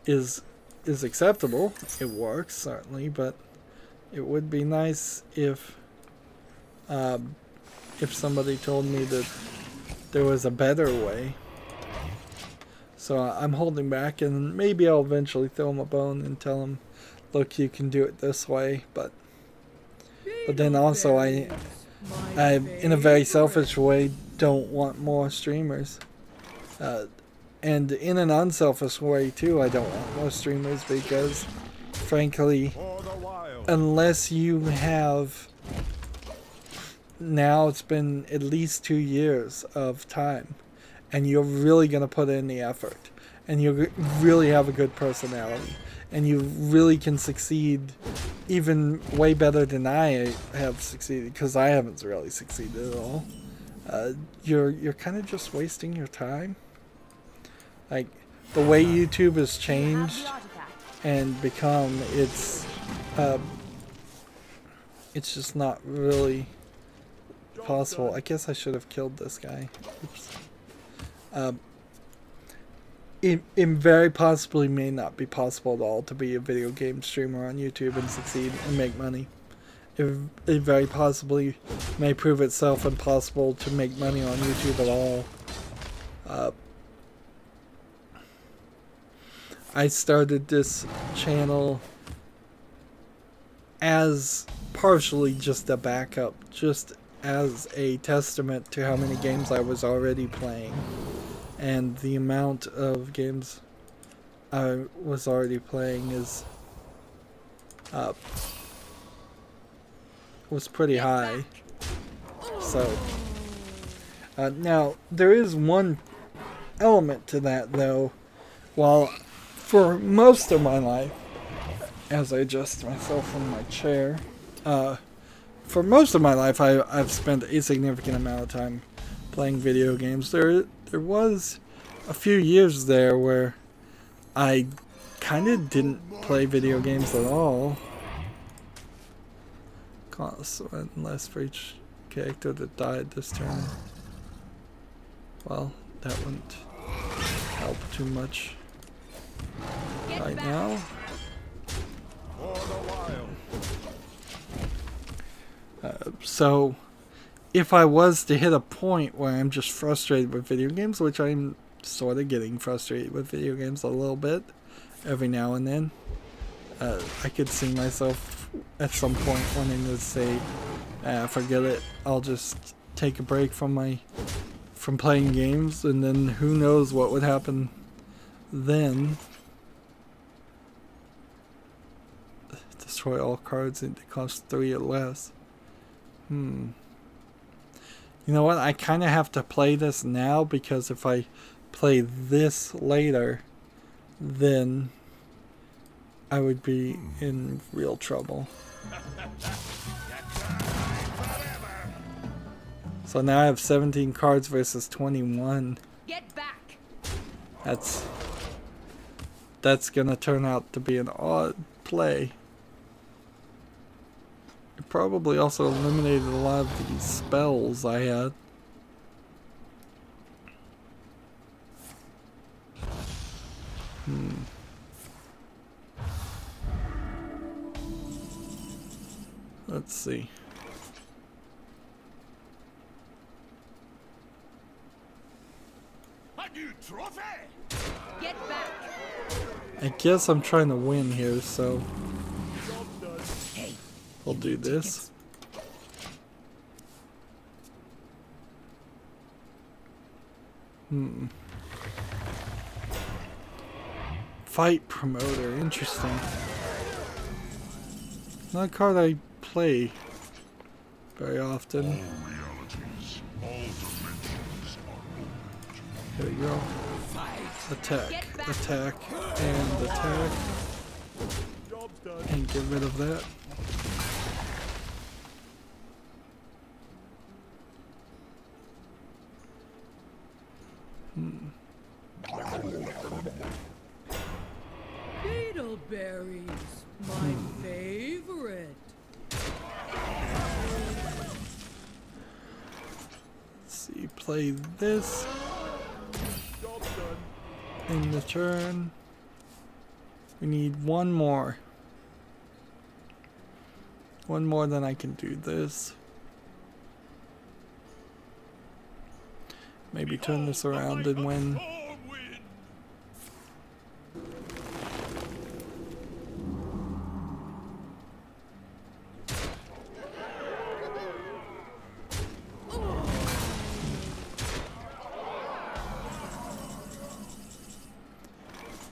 is acceptable. It works, certainly, but it would be nice if somebody told me that there was a better way. So I'm holding back, and maybe I'll eventually throw him a bone and tell him, look, you can do it this way. But then also I in a very selfish way don't want more streamers. And in an unselfish way too, I don't want more streamers because, frankly, unless you have, now it's been at least 2 years of time, and you're really going to put in the effort, and you really have a good personality, and you really can succeed even way better than I have succeeded, because I haven't really succeeded at all. You're kind of just wasting your time. Like, the way YouTube has changed and become, it's just not really possible. I guess I should have killed this guy. Oops. It very possibly may not be possible at all to be a video game streamer on YouTube and succeed and make money. It very possibly may prove itself impossible to make money on YouTube at all. I started this channel as partially just a backup, just as a testament to how many games I was already playing. And the amount of games I was already playing was pretty high. So now there is one element to that, though. While for most of my life, as I adjust myself from my chair, for most of my life I've spent a significant amount of time playing video games. There was a few years there where I kind of didn't play video games at all. Cost less for each character that died this turn. Well, that wouldn't help too much right now. So if I was to hit a point where I'm just frustrated with video games, which I'm sort of getting frustrated with video games a little bit every now and then, I could see myself at some point wanting to say, forget it, I'll just take a break from playing games, and then who knows what would happen then. Destroy all cards that cost 3 or less. You know what? I kind of have to play this now, because if I play this later, then I would be in real trouble. So now I have 17 cards versus 21. Get back. That's gonna turn out to be an odd play. It probably also eliminated a lot of these spells I had. Let's see. A new trophy! Get back. I guess I'm trying to win here, so Hey, I'll do this. Fight promoter, interesting. Not a card I play very often. There we go. Attack, attack, and attack. And get rid of that. Beetleberries, my favorite. Let's see, play this. In the turn. We need one more. One more, then I can do this. Maybe turn this around and win.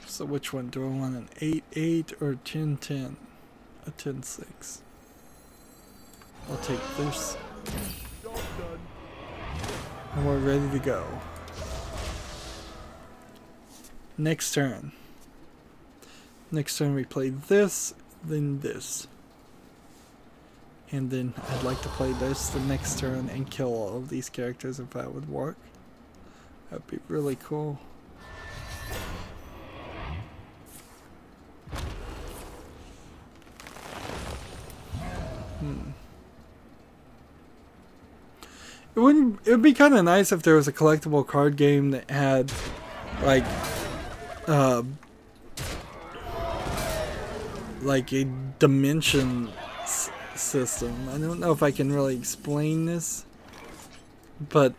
So which one do I want, an 8-8 or 10-10? A 10-6. I'll take this. And we're ready to go. Next turn. Next turn we play this, then this. And then I'd like to play this the next turn and kill all of these characters if that would work. That'd be really cool. It would be kind of nice if there was a collectible card game that had like a dimension system. I don't know if I can really explain this, but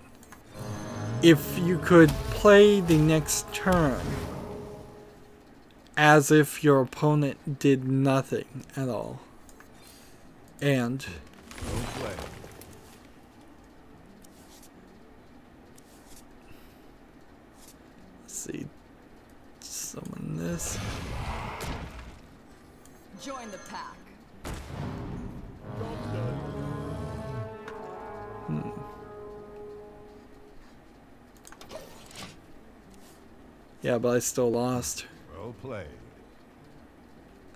if you could play the next turn as if your opponent did nothing at all, and see, summon this. Join the pack. Yeah, but I still lost. Well played.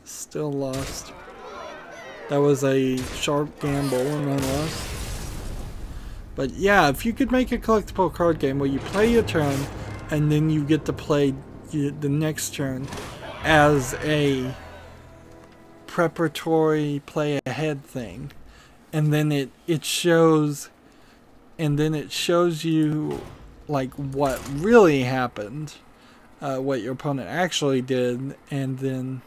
Still lost. That was a sharp gamble and I lost. But yeah, if you could make a collectible card game where you play your turn and then you get to play the next turn as a preparatory play ahead thing, and then it shows you like what really happened, what your opponent actually did, and then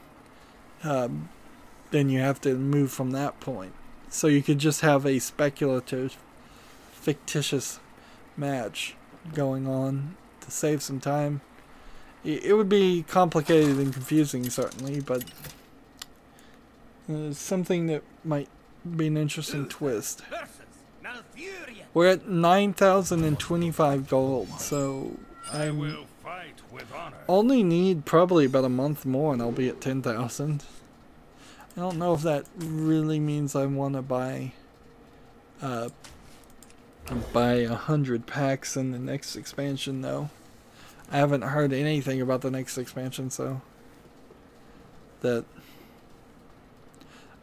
you have to move from that point. So you could just have a speculative, fictitious match going on to save some time. It would be complicated and confusing, certainly, but something that might be an interesting twist. We're at 9,025 gold, so I will fight with honor. only need probably about a month more and I'll be at 10,000. I don't know if that really means I want to buy 100 packs in the next expansion, though. I haven't heard anything about the next expansion, so that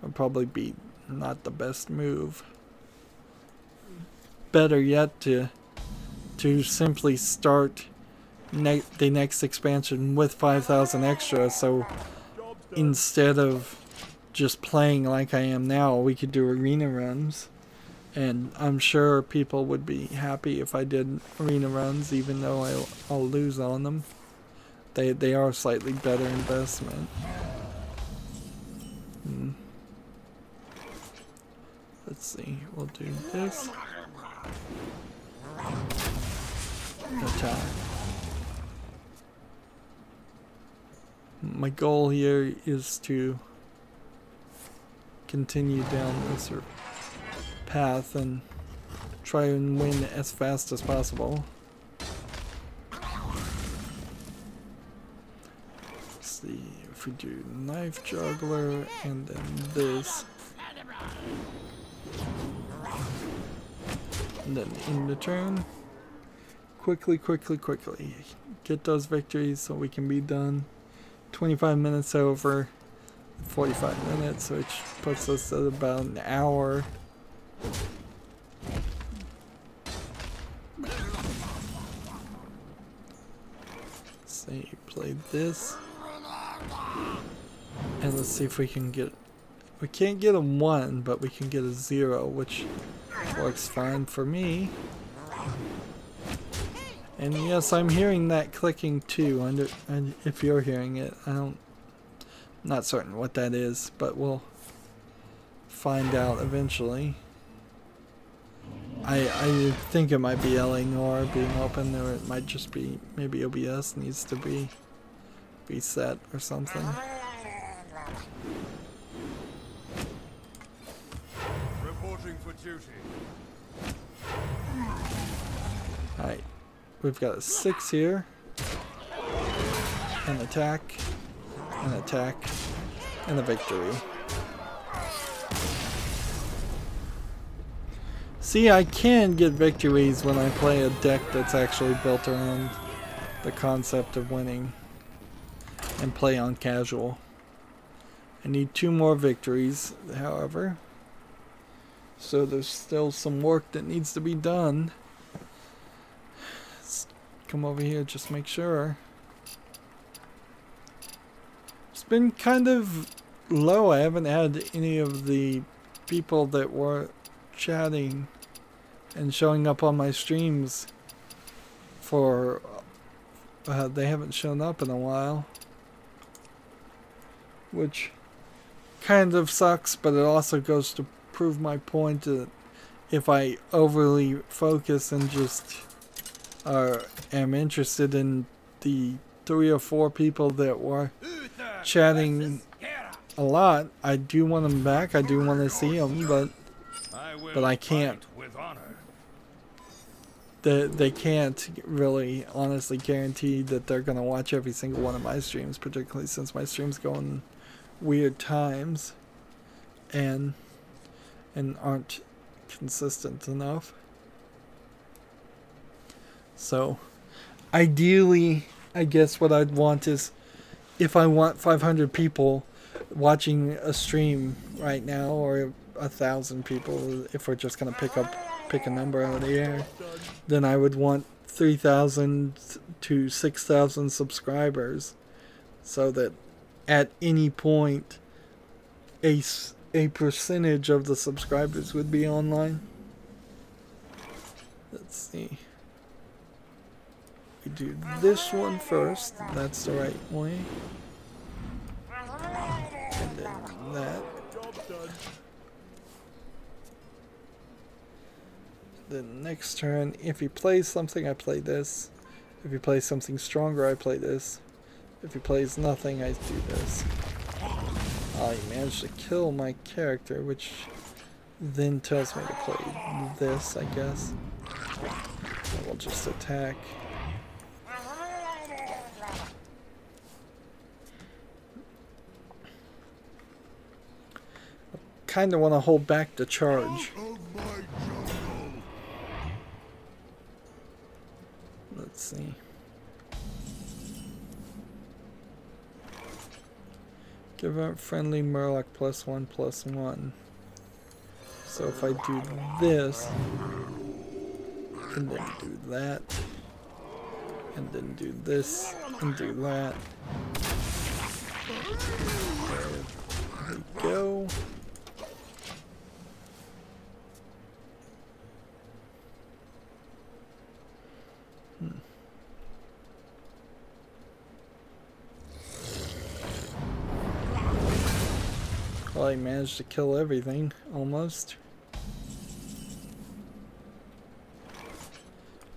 would probably be not the best move. Better yet to simply start the next expansion with 5,000 extra, so instead of just playing like I am now, we could do arena runs, and I'm sure people would be happy if I did arena runs, even though I'll lose on them. They are a slightly better investment. Let's see, we'll do this. Attack. My goal here is to continue down this path and try and win as fast as possible. Let's see if we do knife juggler and then this. And then in the turn, quickly get those victories so we can be done. 25 minutes over 45 minutes, which puts us at about an hour. Let's see, play this. And let's see if we can get, we can't get a 1, but we can get a 0, which works fine for me. And yes, I'm hearing that clicking too, and if you're hearing it. I'm not certain what that is, but we'll find out eventually. I think it might be LA Noir being open, or it might just be, maybe OBS needs to be reset or something. Reporting for duty. Alright, we've got a 6 here. An attack, and a victory. See, I can get victories when I play a deck that's actually built around the concept of winning and play on casual. I need 2 more victories, however, so there's still some work that needs to be done. Let's come over here, just make sure. It's been kind of low. I haven't had any of the people that were chatting and showing up on my streams for they haven't shown up in a while, which kind of sucks, but it also goes to prove my point that if I overly focus and just am interested in the 3 or 4 people that were chatting a lot, I do want them back, I do want to see them, but I can't. They can't really honestly guarantee that they're going to watch every single one of my streams, particularly since my streams go in weird times and aren't consistent enough. So ideally, I guess what I'd want is, if I want 500 people watching a stream right now, or 1,000 people, if we're just going to pick a number out of the air, then I would want 3,000 to 6,000 subscribers, so that at any point a percentage of the subscribers would be online. Let's see. We do this one first. That's the right way. And then that. Then next turn, if he plays something, I play this. If he plays something stronger, I play this. If he plays nothing, I do this. Oh, he managed to kill my character, which then tells me to play this, I guess. I will just attack. Kind of want to hold back the charge. Let's see. Give out friendly Murloc +1/+1. So if I do this, and then do that, and then do this, and do that. There we go. Well, I managed to kill everything, almost.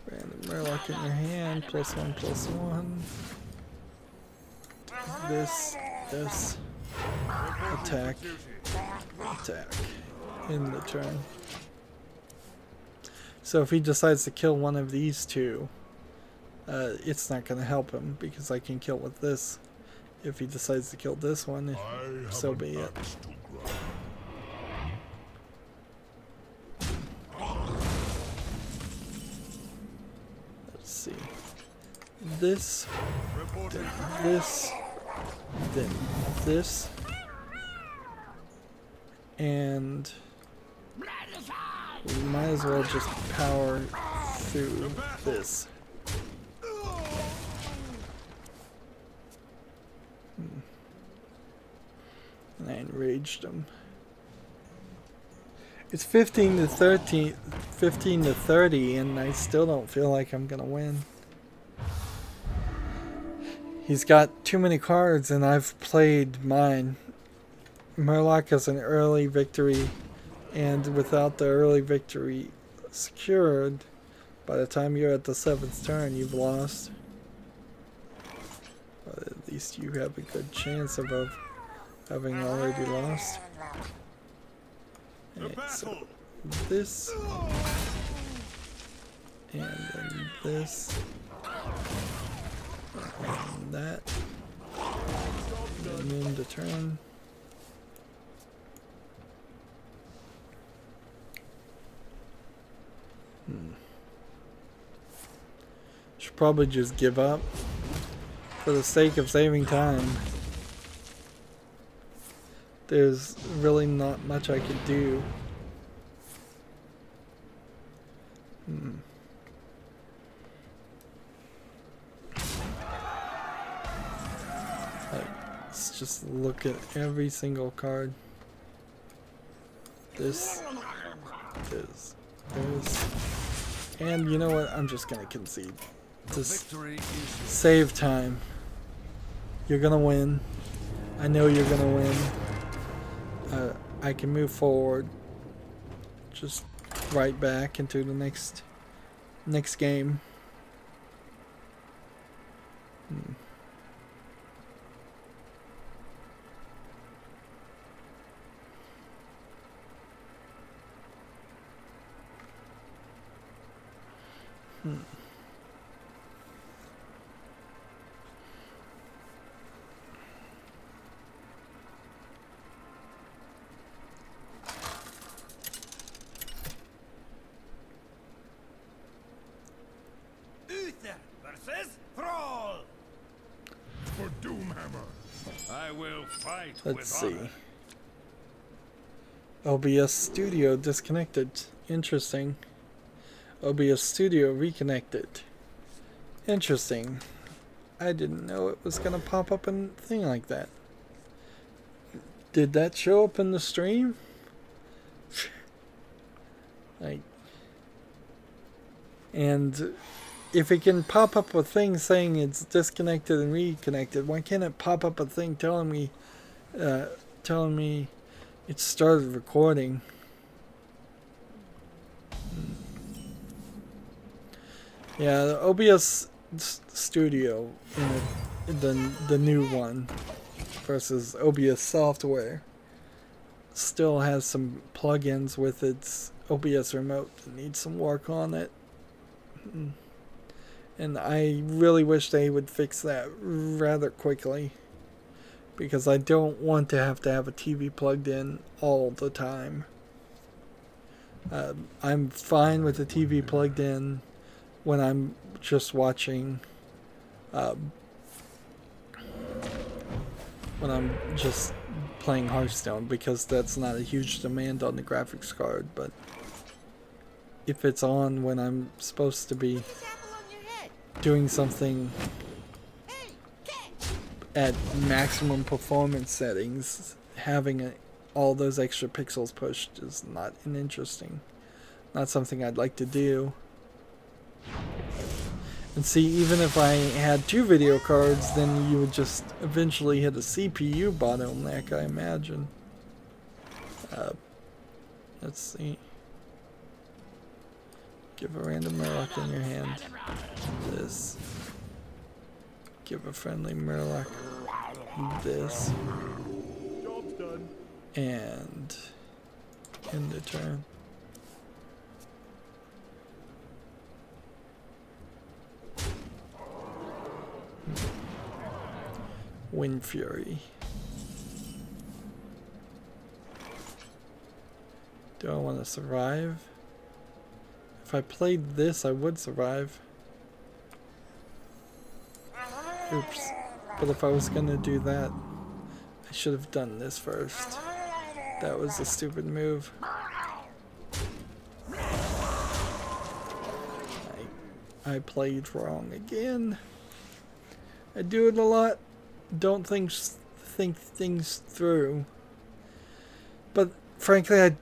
Random Murloc in your hand, +1/+1. This, attack, attack, in the turn. So if he decides to kill one of these two, it's not going to help him because I can kill with this. If he decides to kill this one, so be it. Let's see. This, then this, then this, and we might as well just power through this. And I enraged him. It's 15 to 30, and I still don't feel like I'm gonna win. He's got too many cards, and I've played mine. Murloc has an early victory, and without the early victory secured, by the time you're at the 7th turn, you've lost. But at least you have a good chance of having already lost. Okay, so this, and then this, and that, and then the turn. Should probably just give up for the sake of saving time. There's really not much I could do. Let's just look at every single card. This, and you know what? I'm just gonna concede. Just save time. You're gonna win. I know you're gonna win. I can move forward. Just right back into the next game. Versus Thrall. For Doomhammer. I will fight Let's with see. honor. OBS Studio disconnected. Interesting. OBS Studio reconnected. Interesting. I didn't know it was gonna pop up in a thing like that. Did that show up in the stream? Like, and if it can pop up a thing saying it's disconnected and reconnected, why can't it pop up a thing telling me it started recording? Yeah, the OBS Studio, the new one versus OBS software, still has some plugins with its OBS remote that needs some work on it. And I really wish they would fix that rather quickly, because I don't want to have a TV plugged in all the time. I'm fine with the TV plugged in when I'm just watching when I'm just playing Hearthstone, because that's not a huge demand on the graphics card. But if it's on when I'm supposed to be doing something at maximum performance settings, having all those extra pixels pushed is not not something I'd like to do. And see, even if I had 2 video cards, then you would just eventually hit a CPU bottleneck, I imagine. Let's see. Give a random Murloc in your hand. This. Give a friendly Murloc this. Job's done. And end the turn. Wind Fury. Do I want to survive? If I played this, I would survive. Oops. But if I was gonna do that, I should have done this first. That was a stupid move. I played wrong again. I do it a lot. Don't think things through. But frankly, I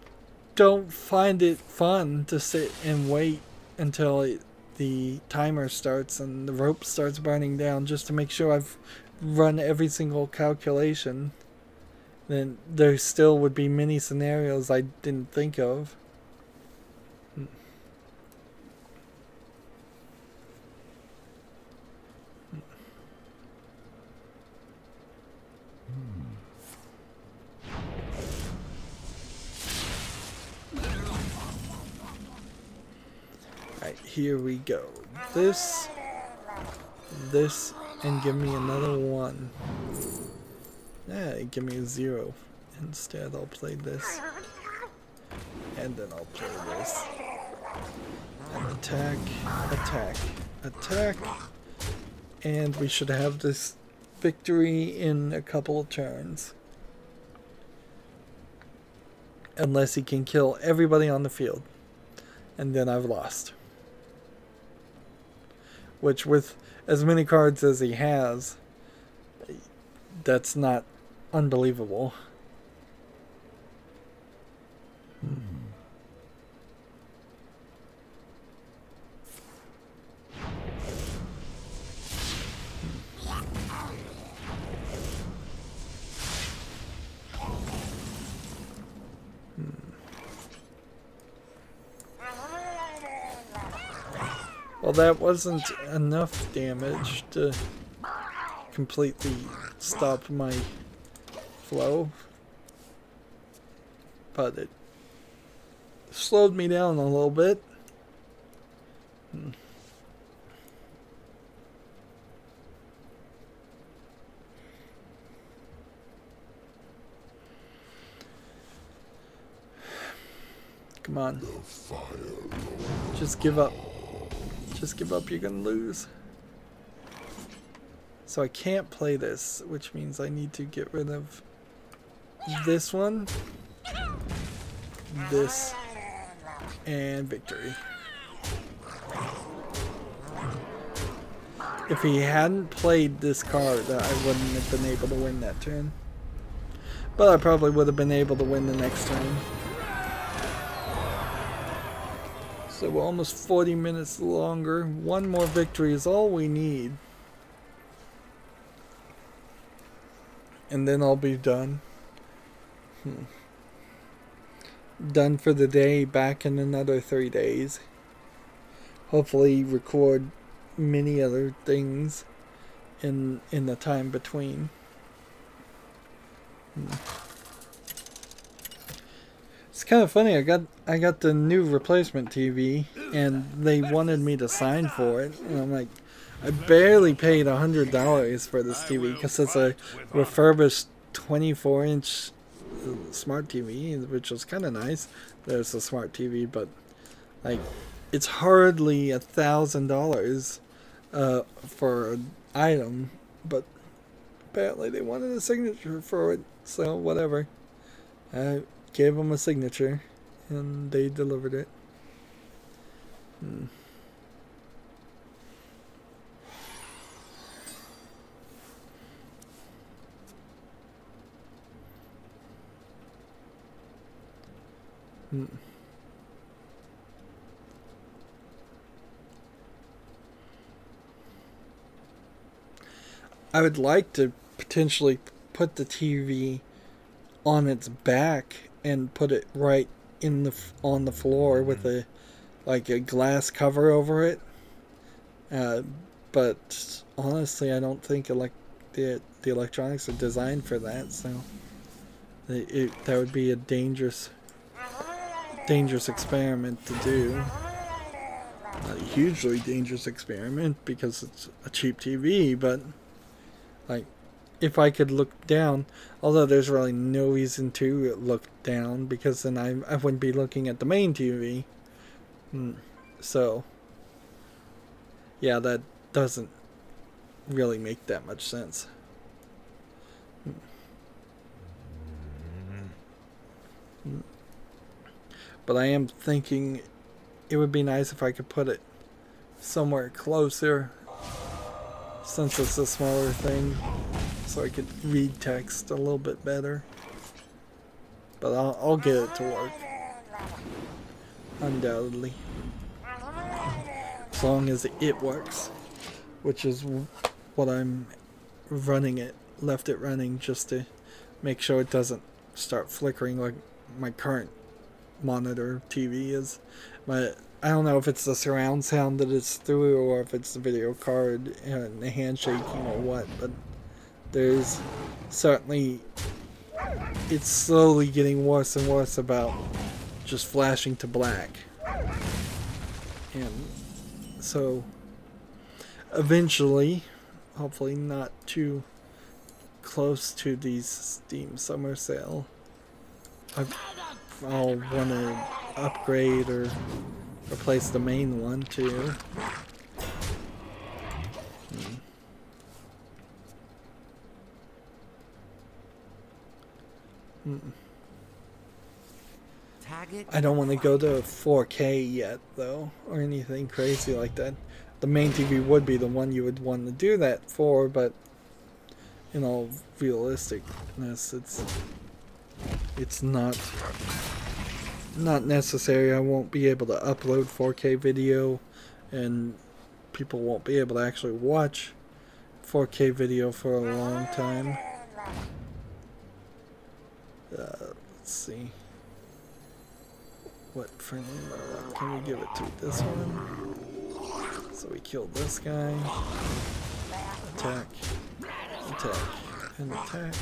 don't find it fun to sit and wait until the timer starts and the rope starts burning down just to make sure I've run every single calculation. Then there still would be many scenarios I didn't think of. Alright, here we go. This, and give me another 1. Yeah, give me a 0. Instead, I'll play this. And then I'll play this. And attack, attack, attack. And we should have this victory in a couple of turns. Unless he can kill everybody on the field. And then I've lost. Which, with as many cards as he has, that's not unbelievable. Well, that wasn't enough damage to completely stop my flow, but it slowed me down a little bit. Come on. Just give up. Just give up, you're gonna lose. So I can't play this, which means I need to get rid of this one, this, and victory. If he hadn't played this card, I wouldn't have been able to win that turn. But I probably would have been able to win the next turn. So we're almost 40 minutes longer. 1 more victory is all we need. And then I'll be done. Done for the day, back in another 3 days. Hopefully record many other things in the time between. It's kind of funny. I got the new replacement TV, and they wanted me to sign for it, and I'm like, I barely paid $100 for this TV because it's a refurbished 24-inch smart TV, which was kind of nice. There's a smart TV, but like, it's hardly $1,000 for an item, but apparently they wanted a signature for it, so whatever. I gave them a signature, and they delivered it. I would like to potentially put the TV on its back and put it right in on the floor with a glass cover over it. But honestly, I don't think the electronics are designed for that. So that would be a dangerous experiment to do. Not a hugely dangerous experiment because it's a cheap TV, but like if I could look down, although there's really no reason to look down because then I wouldn't be looking at the main TV. So yeah, that doesn't really make that much sense. But I am thinking it would be nice if I could put it somewhere closer, since it's a smaller thing, so I could read text a little bit better. But I'll get it to work, undoubtedly, as long as it works, which is what I'm running it, left it running just to make sure it doesn't start flickering like my current monitor TV is. But I don't know if it's the surround sound that it's through or if it's the video card and the handshaking or what, but there's certainly, it's slowly getting worse and worse about just flashing to black. And so eventually, hopefully not too close to the Steam Summer Sale, I'll want to upgrade or replace the main one too. I don't want to go to 4K yet though, or anything crazy like that. The main TV would be the one you would want to do that for, but in all realisticness, it's not necessary. I won't be able to upload 4K video, and people won't be able to actually watch 4K video for a long time. Let's see. What frame can we give it to? This one. So we killed this guy. Attack. Attack. And attack.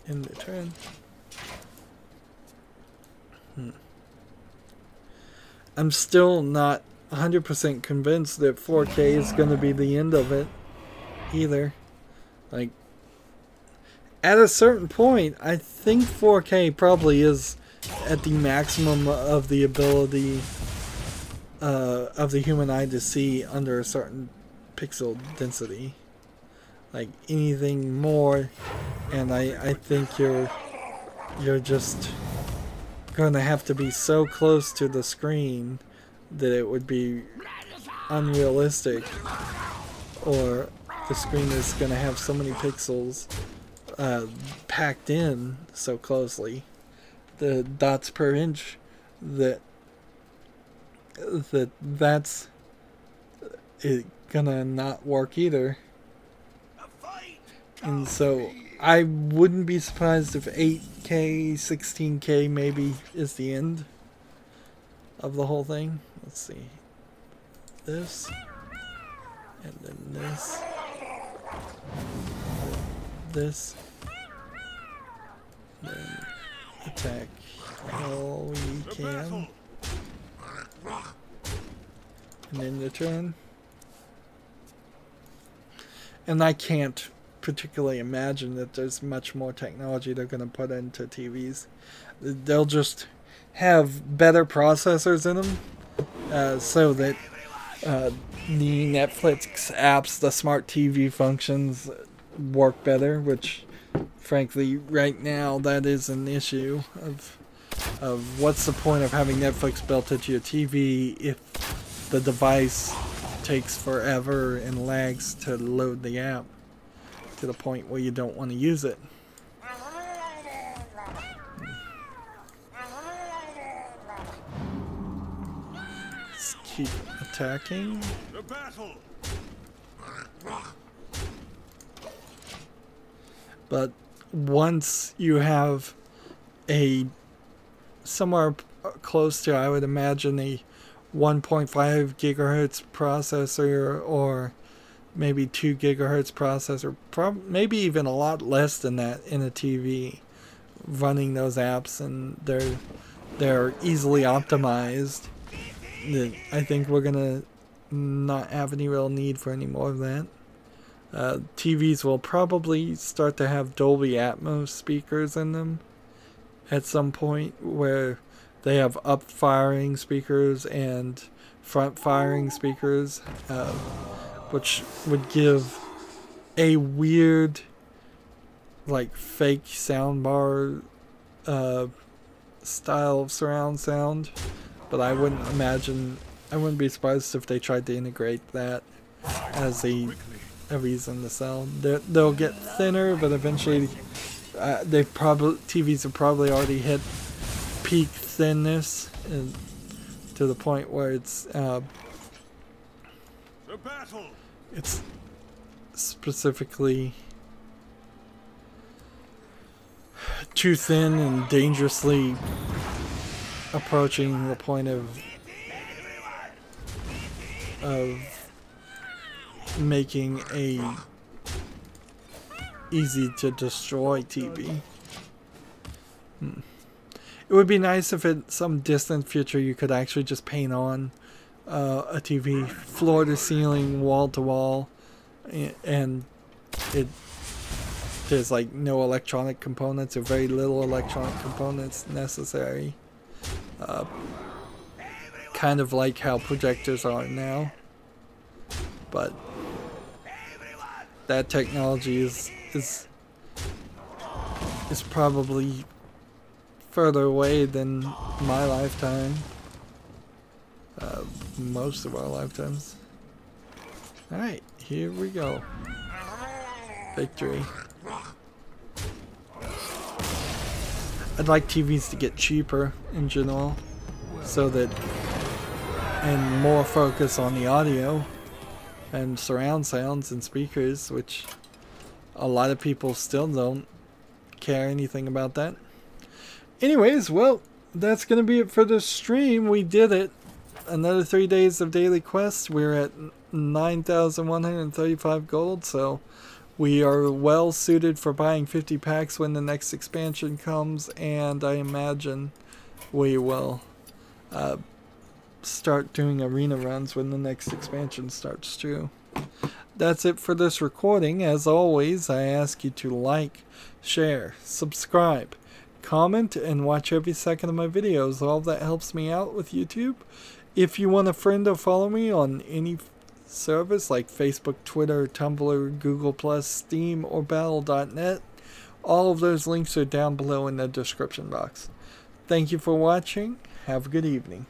End the turn. I'm still not 100% convinced that 4K is going to be the end of it either. Like, at a certain point, I think 4K probably is at the maximum of the ability of the human eye to see under a certain pixel density. Like, anything more, and I think you're just going to have to be so close to the screen that it would be unrealistic, or the screen is going to have so many pixels packed in so closely, the dots per inch, that's it gonna not work either. And so I wouldn't be surprised if 8K, 16K maybe is the end of the whole thing. Let's see. This. And then this. This. Then attack all we can. And then the turn. And I can't particularly imagine that there's much more technology they're going to put into TVs. They'll just have better processors in them, so that the Netflix apps, the smart TV functions, work better, which frankly right now that is an issue of what's the point of having Netflix built into your TV if the device takes forever and lags to load the app to the point where you don't want to use it. Let's keep attacking. The battle. But once you have a somewhere close to, I would imagine, a 1.5 gigahertz processor or maybe 2 gigahertz processor, maybe even a lot less than that in a TV, running those apps, and they're easily optimized, I think we're gonna not have any real need for any more of that. TVs will probably start to have Dolby Atmos speakers in them at some point, where they have up-firing speakers and front-firing speakers, which would give a weird, like, fake soundbar style of surround sound. But I wouldn't be surprised if they tried to integrate that as a reason to sell. They'll get thinner, but eventually TVs have probably already hit peak thinness, and to the point where it's specifically too thin and dangerously approaching the point of making a easy to destroy TV. It would be nice if in some distant future you could actually just paint on a TV floor to ceiling, wall to wall, and there's like no electronic components or very little electronic components necessary. Kind of like how projectors are now. But that technology is probably further away than my lifetime. Most of our lifetimes. Alright, here we go. Victory. I'd like TVs to get cheaper in general, so that, and more focus on the audio and surround sounds and speakers, which a lot of people still don't care anything about that. Anyways, well, that's going to be it for this stream. We did it. Another 3 days of daily quests. We're at 9,135 gold, so we are well suited for buying 50 packs when the next expansion comes, and I imagine we will start doing arena runs when the next expansion starts too. That's it for this recording. As always, I ask you to like, share, subscribe, comment, and watch every second of my videos. All that helps me out with YouTube. If you want a friend or follow me on any service like Facebook, Twitter, Tumblr, Google+, Steam, or Battle.net, all of those links are down below in the description box. Thank you for watching. Have a good evening.